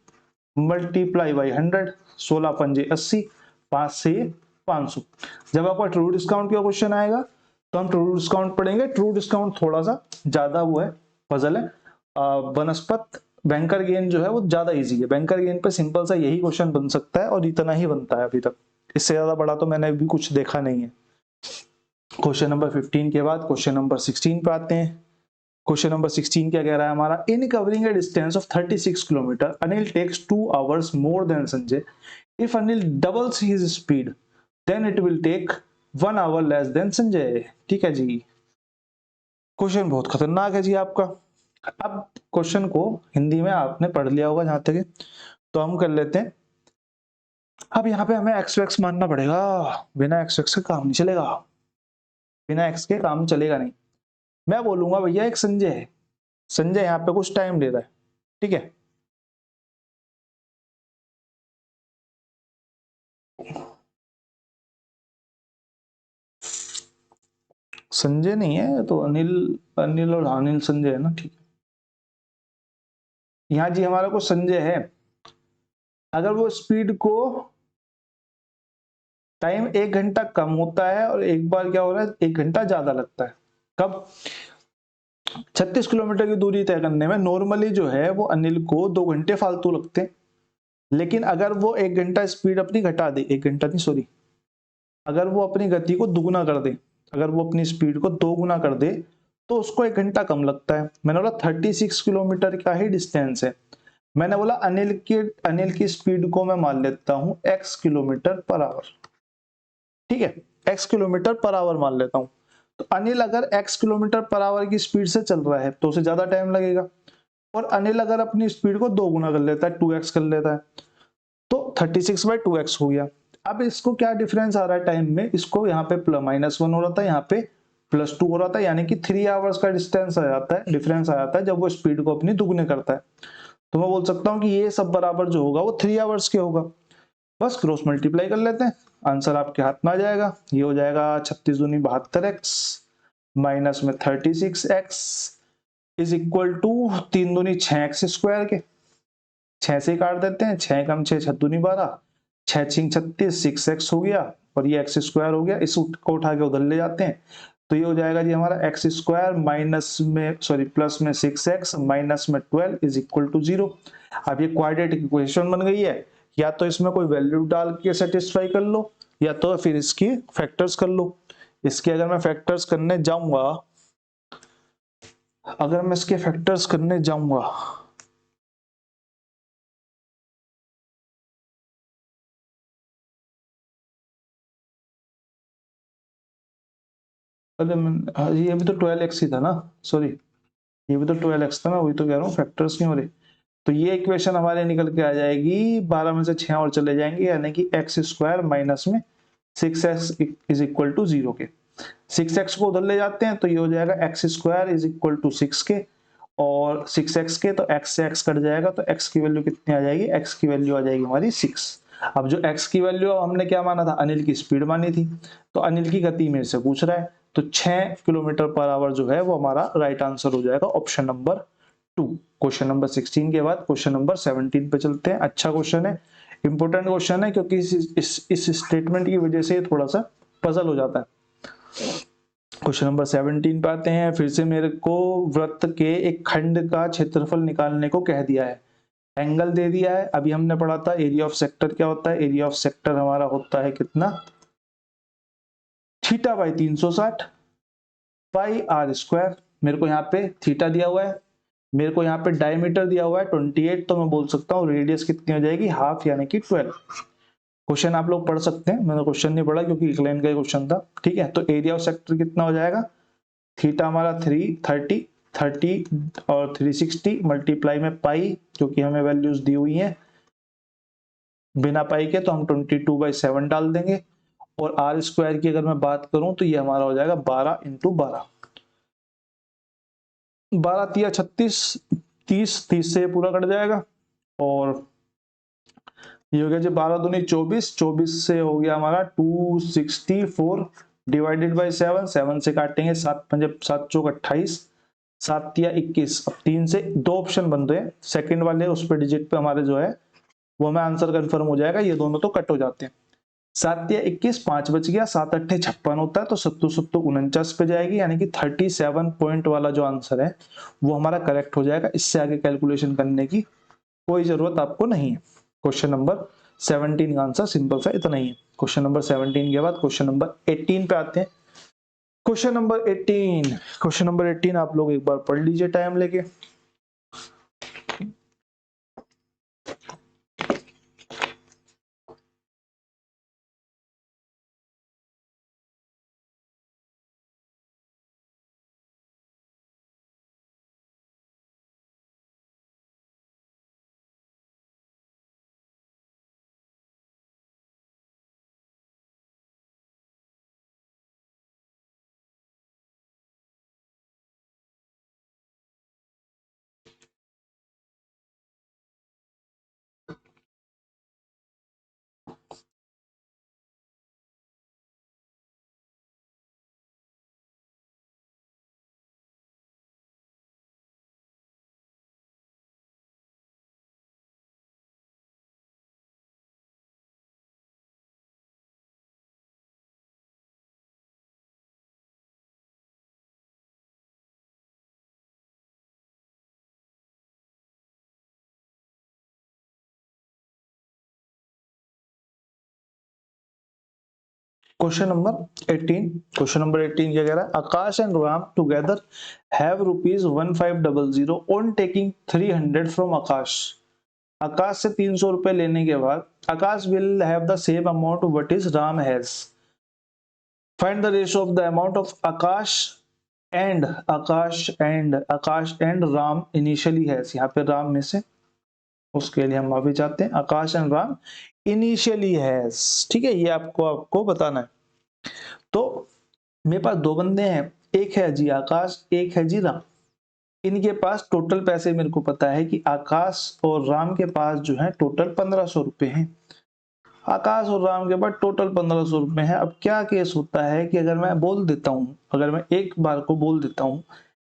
मल्टीप्लाई बाई 100, 16 पंजे 80, 5 से 500। जब आपका ट्रू डिस्काउंट का क्वेश्चन आएगा तो हम ट्रू डिस्काउंट पढ़ेंगे। ट्रू डिस्काउंट थोड़ा सा ज्यादा वो है, पजल है। बनस्पत बैंकर गेन जो है वो ज्यादा इजी है। बैंकर गेन पे सिंपल सा यही क्वेश्चन बन सकता है और इतना ही बनता है अभी तक, इससे ज्यादा बड़ा तो मैंने अभी कुछ देखा नहीं है। क्वेश्चन नंबर 15 के बाद क्वेश्चन नंबर 16 पे आते हैं। क्वेश्चन नंबर 16 क्या कह रहा है हमारा, in covering a distance of 36 kilometre Anil takes 2 hours more than Sanjay. If Anil doubles his speed then it will take 1 hour less than Sanjay. ठीक है जी, क्वेश्चन बहुत खतरनाक है जी आपका। अब क्वेश्चन को हिंदी में आपने पढ़ लिया होगा जहां तक है, तो हम कर लेते हैं। अब यहाँ पे हमें एक्स एक्स मानना पड़ेगा, बिना एक्स एक्स के काम नहीं चलेगा, बिना एक्स के काम चलेगा नहीं। मैं बोलूंगा भैया एक संजय है, संजय यहाँ पे कुछ टाइम ले रहा है। ठीक है, संजय नहीं है तो अनिल, अनिल और अनिल संजय है ना। ठीक है, यहाँ जी हमारा को संजय है, अगर वो स्पीड को टाइम 1 घंटा कम होता है और एक बार क्या हो रहा है 1 घंटा ज्यादा लगता है। कब, 36 किलोमीटर की दूरी तय करने में नॉर्मली जो है वो अनिल को 2 घंटे फालतू लगते हैं, लेकिन अगर वो 1 घंटा स्पीड अपनी घटा दे, 1 घंटा नहीं सॉरी, अगर वो अपनी गति को दुगुना कर दे, अगर वो अपनी स्पीड को 2 गुना कर दे तो उसको 1 घंटा कम लगता है। मैंने बोला 36 किलोमीटर का ही डिस्टेंस है। मैंने बोला अनिल की स्पीड को मैं मान लेता हूं x किलोमीटर पर आवर। ठीक है, x किलोमीटर पर आवर मान लेता हूं। तो अनिल अगर x किलोमीटर पर आवर की स्पीड से चल रहा है तो उसे ज्यादा टाइम लगेगा, और अनिल अगर अपनी स्पीड को 2 गुना कर लेता है, 2x कर लेता है, तो 36/2x हो गया। अब इसको क्या डिफरेंस आ रहा है टाइम में, इसको यहाँ पे -1 हो रहा था, यहाँ पे +2 हो रहा था, यानी कि 3 आवर्स का डिस्टेंस आ जाता है, डिफरेंस आ जाता है जब वो स्पीड को अपनी दुगने करता है। तो मैं बोल सकता हूँ कि ये सब बराबर जो होगा वो 3 आवर्स के होगा। बस क्रॉस मल्टीप्लाई कर लेते हैं, आंसर आपके हाथ में आ जाएगा। ये हो जाएगा 36 दूनी 72x माइनस में 36x इज इक्वल टू 3 दूनी 6x स्क्वायर के, 6 से काट देते हैं, 6 कम 6 6 दूनी 12, 6 छिंग 36, 6x हो गया और ये x स्क्वायर हो गया। इस को उठा के उधर ले जाते हैं, तो ये हो जाएगा जी हमारा x स्क्वायर माइनस में सॉरी प्लस में 6x माइनस में 12 इज इक्वल टू 0। अब ये क्वाड्रेटिक इक्वेशन बन गई है, या तो इसमें कोई वैल्यू डाल के सेटिस्फाई कर लो या तो फिर इसकी फैक्टर्स कर लो। इसके अगर मैं फैक्टर्स करने जाऊंगा, अगर मैं इसके फैक्टर्स करने जाऊंगा अरे ये भी तो 12x ही था ना, सॉरी ये भी तो 12x था, मैं वही तो कह रहा हूँ फैक्टर्स नहीं हो रहे। तो ये इक्वेशन हमारे निकल के आ जाएगी, 12 में से 6 और चले जाएंगे, यानी कि x स्क्वायर माइनस में 6x इज इक्वल टू 0 के। 6x को उधर ले जाते हैं तो ये हो जाएगा x square is equal to 6 के, और 6x के तो x से x कट जाएगा, तो x की वैल्यू कितनी आ जाएगी, x की वैल्यू आ जाएगी हमारी 6। अब जो x की वैल्यू हमने क्या माना था, अनिल की स्पीड मानी थी, तो अनिल की गति मेरे से पूछ रहा है, तो 6 किलोमीटर पर आवर जो है वो हमारा राइट आंसर हो जाएगा ऑप्शन नंबर 2। क्वेश्चन नंबर 16 के बाद क्वेश्चन नंबर 17 पे चलते हैं। अच्छा क्वेश्चन है, इंपोर्टेंट क्वेश्चन है, क्योंकि इस स्टेटमेंट की वजह से थोड़ा सा पजल हो जाता है। क्वेश्चन नंबर 17 पे आते हैं। फिर से मेरे को वृत्त के एक खंड का क्षेत्रफल निकालने को कह दिया है, एंगल दे दिया है। अभी हमने पढ़ा था एरिया ऑफ सेक्टर क्या होता है, एरिया ऑफ सेक्टर हमारा होता है कितना, θ/360 पाई r स्क्वायर। मेरे को यहाँ पे थीटा दिया हुआ है, मेरे को यहाँ पे डायमीटर दिया हुआ है 28, तो मैं बोल सकता हूँ रेडियस कितनी हो जाएगी, हाफ यानी कि 12। क्वेश्चन आप लोग पढ़ सकते हैं, मैंने क्वेश्चन नहीं पढ़ा क्योंकि एक लाइन का क्वेश्चन था। ठीक है, तो एरिया ऑफ सेक्टर कितना हो जाएगा, थीटा हमारा 330, 30 और 360 मल्टीप्लाई में पाई, क्योंकि हमें वैल्यूज दी हुई हैं बिना पाई के, तो हम 22/7 डाल देंगे। और आर स्क्वायर की अगर मैं बात करूं तो ये हमारा हो जाएगा 12 × 12, 12 तिया 36, 30 से पूरा कट जाएगा। और ये हो गया जी 12 दूनी 24, 24 से हो गया हमारा 264 डिवाइडेड बाई 7, 7 से काटेंगे 7 पंजे 7 चौक 28, 7 तिया 21। अब 3 से 2 ऑप्शन बन रहे हैं, सेकंड वाले उस पे डिजिट पे हमारे जो है वो हमें आंसर कंफर्म हो जाएगा, ये दोनों तो कट हो जाते हैं। 7 तिया 21, 5 बच गया, 7 8 56 होता है, तो 7 7 49 पे जाएगी, यानी कि 37 पॉइंट वाला जो आंसर है वो हमारा करेक्ट हो जाएगा। इससे आगे कैलकुलेशन करने की कोई जरूरत आपको नहीं है। क्वेश्चन नंबर 17 का आंसर सिंपल सा इतना ही है। क्वेश्चन नंबर 17 के बाद क्वेश्चन नंबर 18 पे आते हैं। क्वेश्चन नंबर 18, क्वेश्चन नंबर 18 आप लोग एक बार पढ़ लीजिए टाइम लेके। क्वेश्चन नंबर 18, क्वेश्चन नंबर 18 क्या कह रहा है, Akash and Ram together have ₹1500 on taking 300 from Akash. Akash से 300 रुपए लेने के बाद Akash will have the same amount what is Ram has. Find the ratio of the amount of Akash and Ram initially has. यहाँ पे राम में से, उसके लिए हम माफी चाहते हैं, आकाश एंड राम इनिशियली हैज। ठीक है, ये आपको बताना है। तो मेरे पास दो बंदे हैं, एक है जी आकाश, एक है जी राम। इनके पास टोटल पैसे मेरे को पता है कि आकाश और राम के पास जो है टोटल 1500 रुपए हैं। आकाश और राम के पास टोटल 1500 रुपए है। अब क्या केस होता है कि अगर मैं बोल देता हूं, अगर मैं एक बार को बोल देता हूं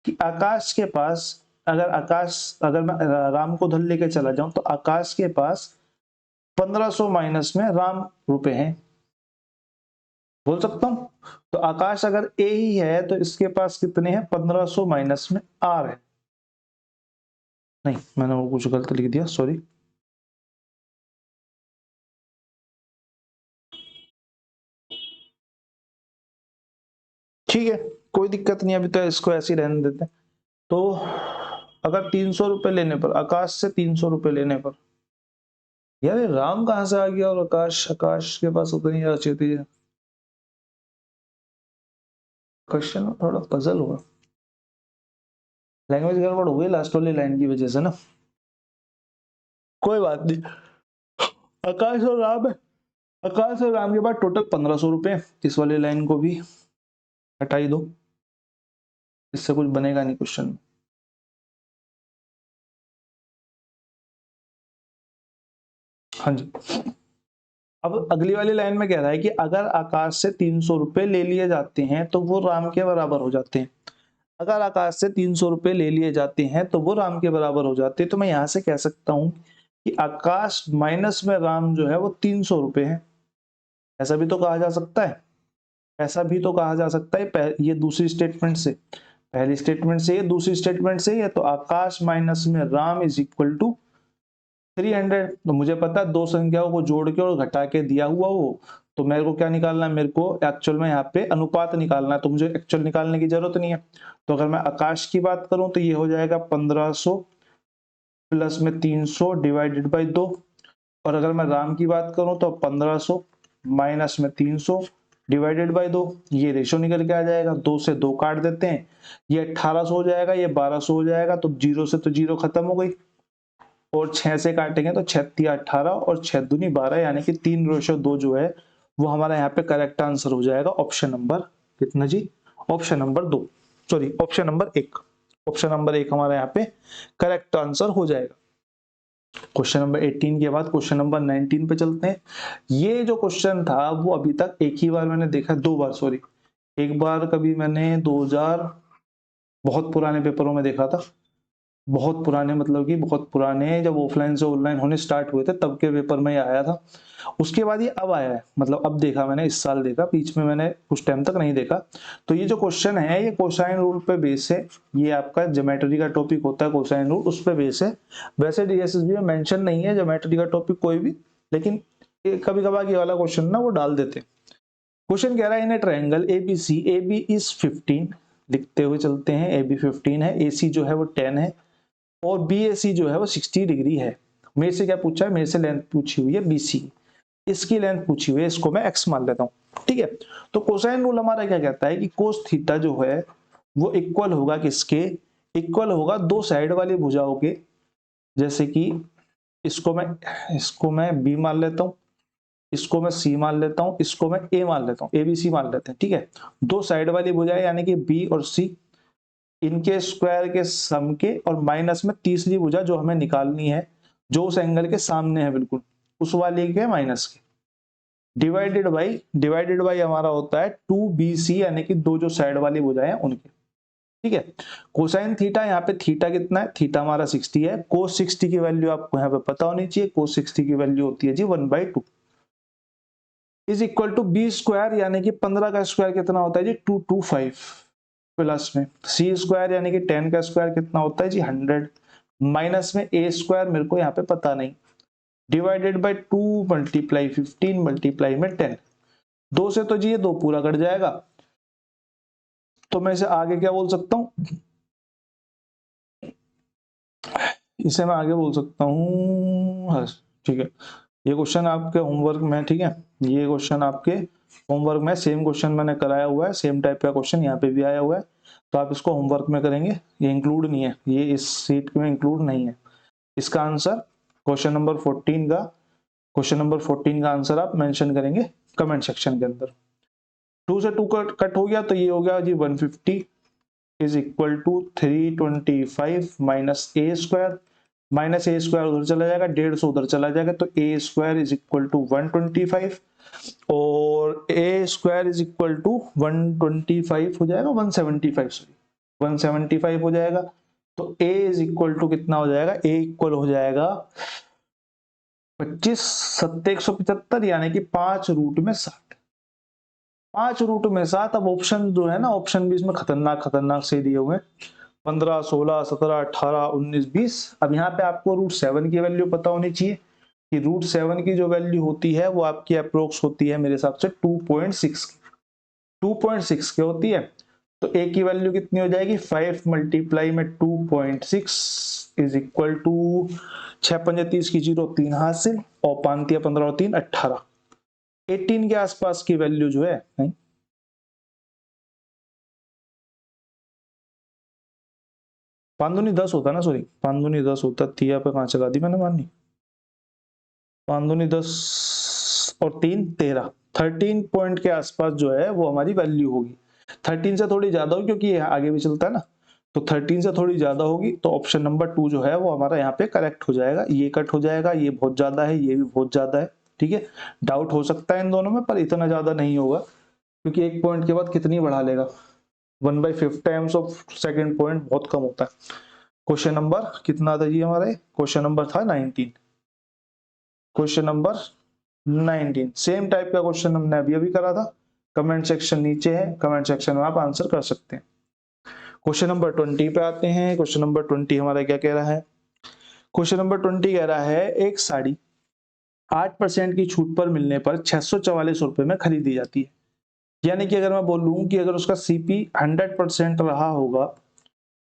कि आकाश के पास, अगर मैं राम को धन लेके चला जाऊं तो आकाश के पास 1500 माइनस में राम रुपए हैं, बोल सकता हूं। तो आकाश अगर ए ही है तो इसके पास कितने हैं, 1500 माइनस में आर है। नहीं, मैंने वो कुछ गलत लिख दिया, सॉरी। ठीक है, कोई दिक्कत नहीं, अभी तो इसको ऐसे ही रहने देते हैं। तो अगर 300 रुपए लेने पर, आकाश से 300 रुपए लेने पर, यार ये राम कहां से आ गया और आकाश, आकाश के पास उतनी चाहिए। क्वेश्चन में थोड़ा पजल हुआ, लैंग्वेज गड़बड़ हो गई लास्ट वाली लाइन की वजह से ना। कोई बात नहीं, आकाश और राम है, आकाश और राम के बाद टोटल 1500 रुपए। इस वाली लाइन को भी हटाई दो, इससे कुछ बनेगा नहीं क्वेश्चन में। हाँ जी, अब अगली वाली लाइन में कह रहा है कि अगर आकाश से 300 रुपए ले लिए जाते हैं तो वो राम के बराबर हो जाते हैं। अगर आकाश से 300 रुपए ले लिए जाते हैं तो वो राम के बराबर हो जाते हैं। तो मैं यहां से कह सकता हूं कि आकाश माइनस में राम जो है वो 300 रुपए है। ऐसा भी तो कहा जा सकता है, ऐसा भी तो कहा जा सकता है। ये दूसरी स्टेटमेंट से, पहली स्टेटमेंट से, ये दूसरी स्टेटमेंट से, ये तो आकाश माइनस में राम इज इक्वल टू 300। तो मुझे पता है दो संख्याओं को जोड़ के और घटा के दिया हुआ हो तो मेरे को क्या निकालना है, मेरे को एक्चुअल में यहाँ पे अनुपात निकालना है, तो मुझे एक्चुअल निकालने की जरूरत नहीं है। तो अगर मैं आकाश की बात करूं तो ये हो जाएगा 1500 प्लस में 300 डिवाइडेड बाई 2, और अगर मैं राम की बात करूं तो 1500 माइनस में 300 डिवाइडेड बाई 2, ये रेशो निकल के आ जाएगा। 2 से 2 काट देते हैं, ये 1800 हो जाएगा, ये 1200 हो जाएगा, तो 0 से तो 0 खत्म हो गई, और 6 से काटेंगे तो 6 तिया 18 और 6 दूनी 12, यानी कि 3:2 जो है वो हमारा यहाँ पे करेक्ट आंसर हो जाएगा ऑप्शन नंबर कितना जी, option number 2, sorry option number 1, option number 1 हमारा यहाँ पे करेक्ट आंसर हो जाएगा। क्वेश्चन नंबर 18 के बाद क्वेश्चन नंबर 19 पे चलते हैं। ये जो क्वेश्चन था वो अभी तक एक ही बार मैंने देखा, 2 बार सॉरी, एक बार कभी मैंने 2000 बहुत पुराने पेपरों में देखा था, बहुत पुराने मतलब कि बहुत पुराने, जब ऑफलाइन से ऑनलाइन होने स्टार्ट हुए थे तब के पेपर में ये आया था। उसके बाद ये अब आया है, मतलब अब देखा मैंने, इस साल देखा, बीच में मैंने कुछ टाइम तक नहीं देखा। तो ये जो क्वेश्चन है ये कोसाइन रूल पे बेस है, ये आपका ज्योमेट्री का टॉपिक होता है कोसाइन रूल, उस पे बेस है। वैसे डीएसएसबी में मेंशन नहीं है ज्योमेट्री का टॉपिक कोई भी, लेकिन कभी कभार ये वाला क्वेश्चन ना वो डाल देते। क्वेश्चन कह रहा है in a triangle ABC, AB is 15, लिखते हुए चलते हैं, एबी 15 है, एसी जो है वो 10 है, और BAC जो है वो 60 डिग्री है। मेरे से क्या पूछा है, मेरे से लेंथ पूछी हुई है BC, इसकी लेंथ पूछी हुई है, इसको मैं x मान लेता हूं, ठीक है। तो कोसाइन रूल हमारा क्या कहता है कि कोस थीटा जो है वो इक्वल होगा किसके, इक्वल होगा दो साइड वाली भुजाओं के, जैसे कि इसको मैं B मान लेता हूं, इसको मैं C मान लेता हूं, इसको मैं A मान लेता हूं, ABC मान लेते हैं, ठीक है। दो साइड वाली भुजाएं यानी कि B और C, इनके स्क्वायर के सम के, और माइनस में तीसरी भुजा जो हमें निकालनी है, जो उस एंगल के सामने है बिल्कुल, उस वाले के माइनस के, डिवाइडेड बाई हमारा होता है 2BC, यानी कि दो जो साइड वाली भुजाएं उनके, ठीक है। कोसाइन थीटा, यहाँ पे थीटा कितना है, थीटा हमारा 60 है, कोस 60 की वैल्यू आपको यहाँ पे पता होनी चाहिए, कोस 60 की वैल्यू होती है जी 1/2, is equal to b square, यानी कि 15 का स्क्वायर कितना होता है जी 225, प्लस में सी स्क्वायर यानी कि 10 का स्क्वायर कितना होता है जी 100, माइनस में ए स्क्वायर मेरे को यहाँ पे पता नहीं, डिवाइडेड बाय 2 मल्टीप्लाई 15 मल्टीप्लाई में 10, 2 से तो जी ये 2 पूरा कट जाएगा, तो मैं इसे आगे क्या बोल सकता हूँ, इसे मैं आगे बोल सकता हूँ, हाँ ठीक है। ये क्वेश्चन आपके होमवर्क में, ठीक है, ये क्वेश्चन आपके होमवर्क में, सेम क्वेश्चन मैंने कराया हुआ है, सेम टाइप का क्वेश्चन यहाँ पे भी आया हुआ है, तो आप इसको होमवर्क में करेंगे, ये इंक्लूड नहीं है, ये इस सीट में इंक्लूड नहीं है। इसका आंसर क्वेश्चन नंबर 14 का, क्वेश्चन नंबर 14 का आंसर आप मेंशन करेंगे कमेंट सेक्शन के अंदर। 2 से 2 कट हो गया, तो ये हो गया जी 150 is equal to 325 minus a square, minus a square उधर चला जाएगा, 150 उधर चला जाएगा, तो a square is equal to 125, और a square is equal to 125 हो जाएगा 175, सॉरी 175 हो जाएगा, तो ए इज इक्वल टू कितना हो जाएगा, ए इक्वल हो जाएगा 25 7 175, यानी कि 5 रूट में 60, 5 रूट में 7। अब ऑप्शन जो है ना, ऑप्शन भी इसमें खतरनाक खतरनाक से दिए हुए हैं, 15 16 17 18 19 20। अब यहाँ पे आपको रूट 7 की वैल्यू पता होनी चाहिए, कि रूट 7 की जो वैल्यू होती है वो आपकी अप्रोक्स होती है मेरे हिसाब से 2.6 की होती है, तो ए की वैल्यू कितनी हो जाएगी, 5 मल्टीप्लाई में 2.6 इज इक्वल टू 6 5 30 की 0 3 हासिल, और 5 15 और 3 18, 18 के आसपास की वैल्यू जो है, नहीं 5 दूनी 10 होता ना, सॉरी 5 दूनी 10 होता, तिया पे कहां चला दी मैंने माननी, 5 दूनी 10 और 3 13, 13 पॉइंट के आसपास जो है वो हमारी वैल्यू होगी, 13 से थोड़ी ज्यादा होगी क्योंकि ये आगे भी चलता है ना, तो 13 से थोड़ी ज्यादा होगी, तो ऑप्शन नंबर 2 जो है वो हमारा यहाँ पे करेक्ट हो जाएगा। ये कट हो जाएगा, ये बहुत ज्यादा है, ये भी बहुत ज्यादा है, ठीक है, डाउट हो सकता है इन दोनों में, पर इतना ज्यादा नहीं होगा, क्योंकि एक पॉइंट के बाद कितनी बढ़ा लेगा, 1/5 टाइम्स ऑफ सेकंड पॉइंट बहुत कम होता है। क्वेश्चन नंबर कितना था जी हमारा, क्वेश्चन नंबर था 19, क्वेश्चन नंबर 19 सेम टाइप का क्वेश्चन हमने अभी करा था, कमेंट सेक्शन नीचे है, कमेंट सेक्शन में आप आंसर कर सकते हैं। क्वेश्चन नंबर 20 पे आते हैं। क्वेश्चन नंबर 20 हमारा क्या कह रहा है, क्वेश्चन नंबर 20 कह रहा है एक साड़ी 8% की छूट पर मिलने पर 644 रुपए में खरीदी जाती है। यानी कि अगर मैं बोलूं कि अगर उसका सीपी 100% रहा होगा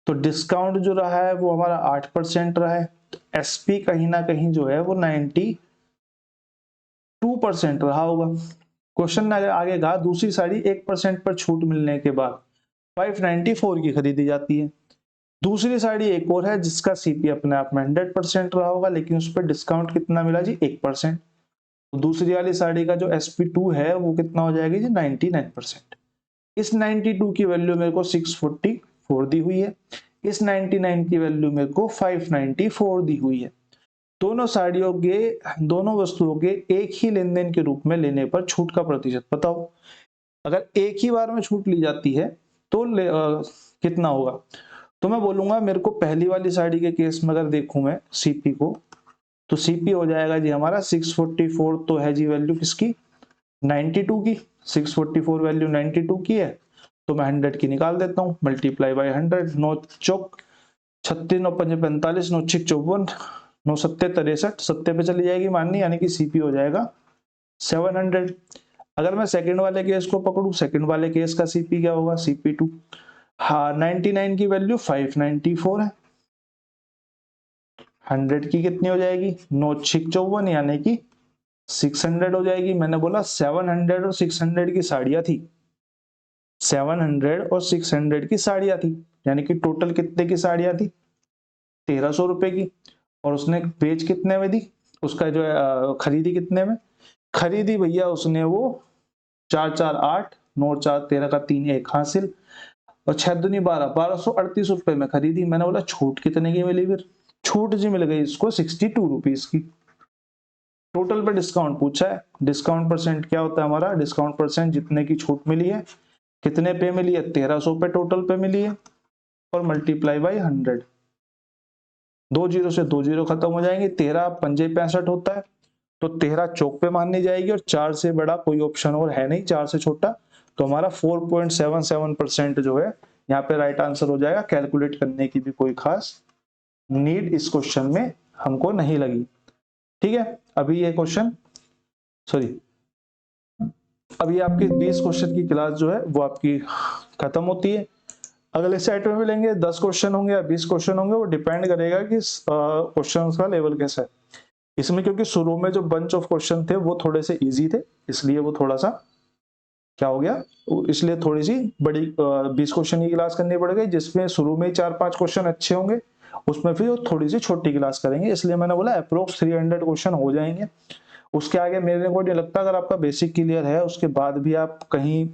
तो डिस्काउंट जो रहा है वो हमारा 8% रहा है, तो एसपी कहीं ना कहीं जो है वो 92% रहा होगा। क्वेश्चन आगे कहा दूसरी साड़ी 1% पर छूट मिलने के बाद 594 की खरीदी जाती है। दूसरी साड़ी एक और है जिसका सीपी अपने आप में 100% रहा होगा, लेकिन उस पर डिस्काउंट कितना मिला जी 1%। तो दूसरी वाली साड़ी का जो SP2 है वो कितना हो जाएगी जी 99%। इस 92 की वैल्यू मेरे को 644 दी हुई है, इस 99 की वैल्यू मेरे को 594 दी हुई है। दोनों साड़ियों के दोनों वस्तुओं के एक ही लेन देन के रूप में लेने पर छूट का प्रतिशत बताओ। अगर एक ही बार में छूट ली जाती है तो कितना होगा। तो मैं बोलूंगा मेरे को पहली वाली साड़ी के केस में अगर देखूं मैं सीपी को, तो सीपी हो जाएगा जी हमारा 644, तो है जी वैल्यू किसकी 92 की। 644 वैल्यू 92 की है, तो मैं 100 की निकाल देता हूँ, मल्टीप्लाई बाय 100। 9 चौक 36, 9 पंजे 45, 9 छिक 54, 9 सत्ते 63, सत्ते पे चली जाएगी माननी, यानी कि सीपी हो जाएगा 700। अगर मैं सेकंड वाले केस को पकड़ू, सेकंड वाले केस का सीपी क्या होगा CP2, हाँ 99 की वैल्यू 594 है, 100 की कितनी हो जाएगी 9 छिक 54, यानी कि 600 हो जाएगी। मैंने बोला 700 और 600 की साड़ियां थी, 700 और 600 की साड़ियां थी, यानी कि टोटल कितने की साड़ियां थी 1300 रुपए की। और उसने बेच कितने में दी, उसका जो है खरीदी कितने में, खरीदी भैया उसने वो 4 4 8, 9 4 13 का 3 1 हासिल, और 6 दूनी 12, 1238 रुपए में खरीदी। मैंने बोला छूट कितने की मिली, फिर छूट जी मिल गई इसको 62 रुपीज की। टोटल पे डिस्काउंट पूछा है, डिस्काउंट परसेंट क्या होता है हमारा, डिस्काउंट परसेंट जितने की छूट मिली है कितने पे मिली है 1300 पे टोटल पे मिली है, और मल्टीप्लाई बाई 100। 2 जीरो से 2 जीरो खत्म हो जाएंगे, 13 पंजे 65 होता है, तो 13 चौक पे माननी जाएगी, और 4 से बड़ा कोई ऑप्शन और है नहीं, 4 से छोटा, तो हमारा 4.77% जो है यहाँ पे राइट आंसर हो जाएगा। कैलकुलेट करने की भी कोई खास नीड इस क्वेश्चन में हमको नहीं लगी। ठीक है, अभी ये क्वेश्चन सॉरी अभी आपकी 20 क्वेश्चन की क्लास जो है वो आपकी खत्म होती है। अगले सेट में मिलेंगे 10 क्वेश्चन होंगे या 20 क्वेश्चन होंगे, वो डिपेंड करेगा कि क्वेश्चन का लेवल कैसा है। इसमें क्योंकि शुरू में जो बंच ऑफ क्वेश्चन थे वो थोड़े से इजी थे, इसलिए वो थोड़ा सा क्या हो गया, इसलिए थोड़ी सी बड़ी 20 क्वेश्चन की क्लास करनी पड़ गई, जिसमें शुरू में 4-5 क्वेश्चन अच्छे होंगे, उसमें फिर थोड़ी सी छोटी क्लास करेंगे, इसलिए मैंने बोला अप्रोक्स 300 क्वेश्चन हो जाएंगे। उसके आगे मेरे को नहीं लगता, अगर आपका बेसिक क्लियर है उसके बाद भी आप कहीं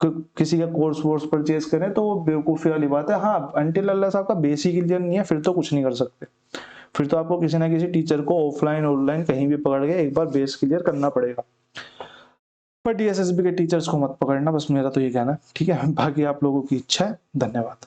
किसी का कोर्स वोर्स परचेज करें तो वो बेवकूफी वाली बात है। हाँ, अंटिल अल्लाह साहब का बेसिक क्लियर नहीं है फिर तो कुछ नहीं कर सकते, फिर तो आपको किसी ना किसी टीचर को ऑफलाइन ऑनलाइन कहीं भी पकड़ के एक बार बेस क्लियर करना पड़ेगा। पर DSSB के टीचर्स को मत पकड़ना, बस मेरा तो ये कहना है। ठीक है, बाकी आप लोगों की इच्छा है। धन्यवाद।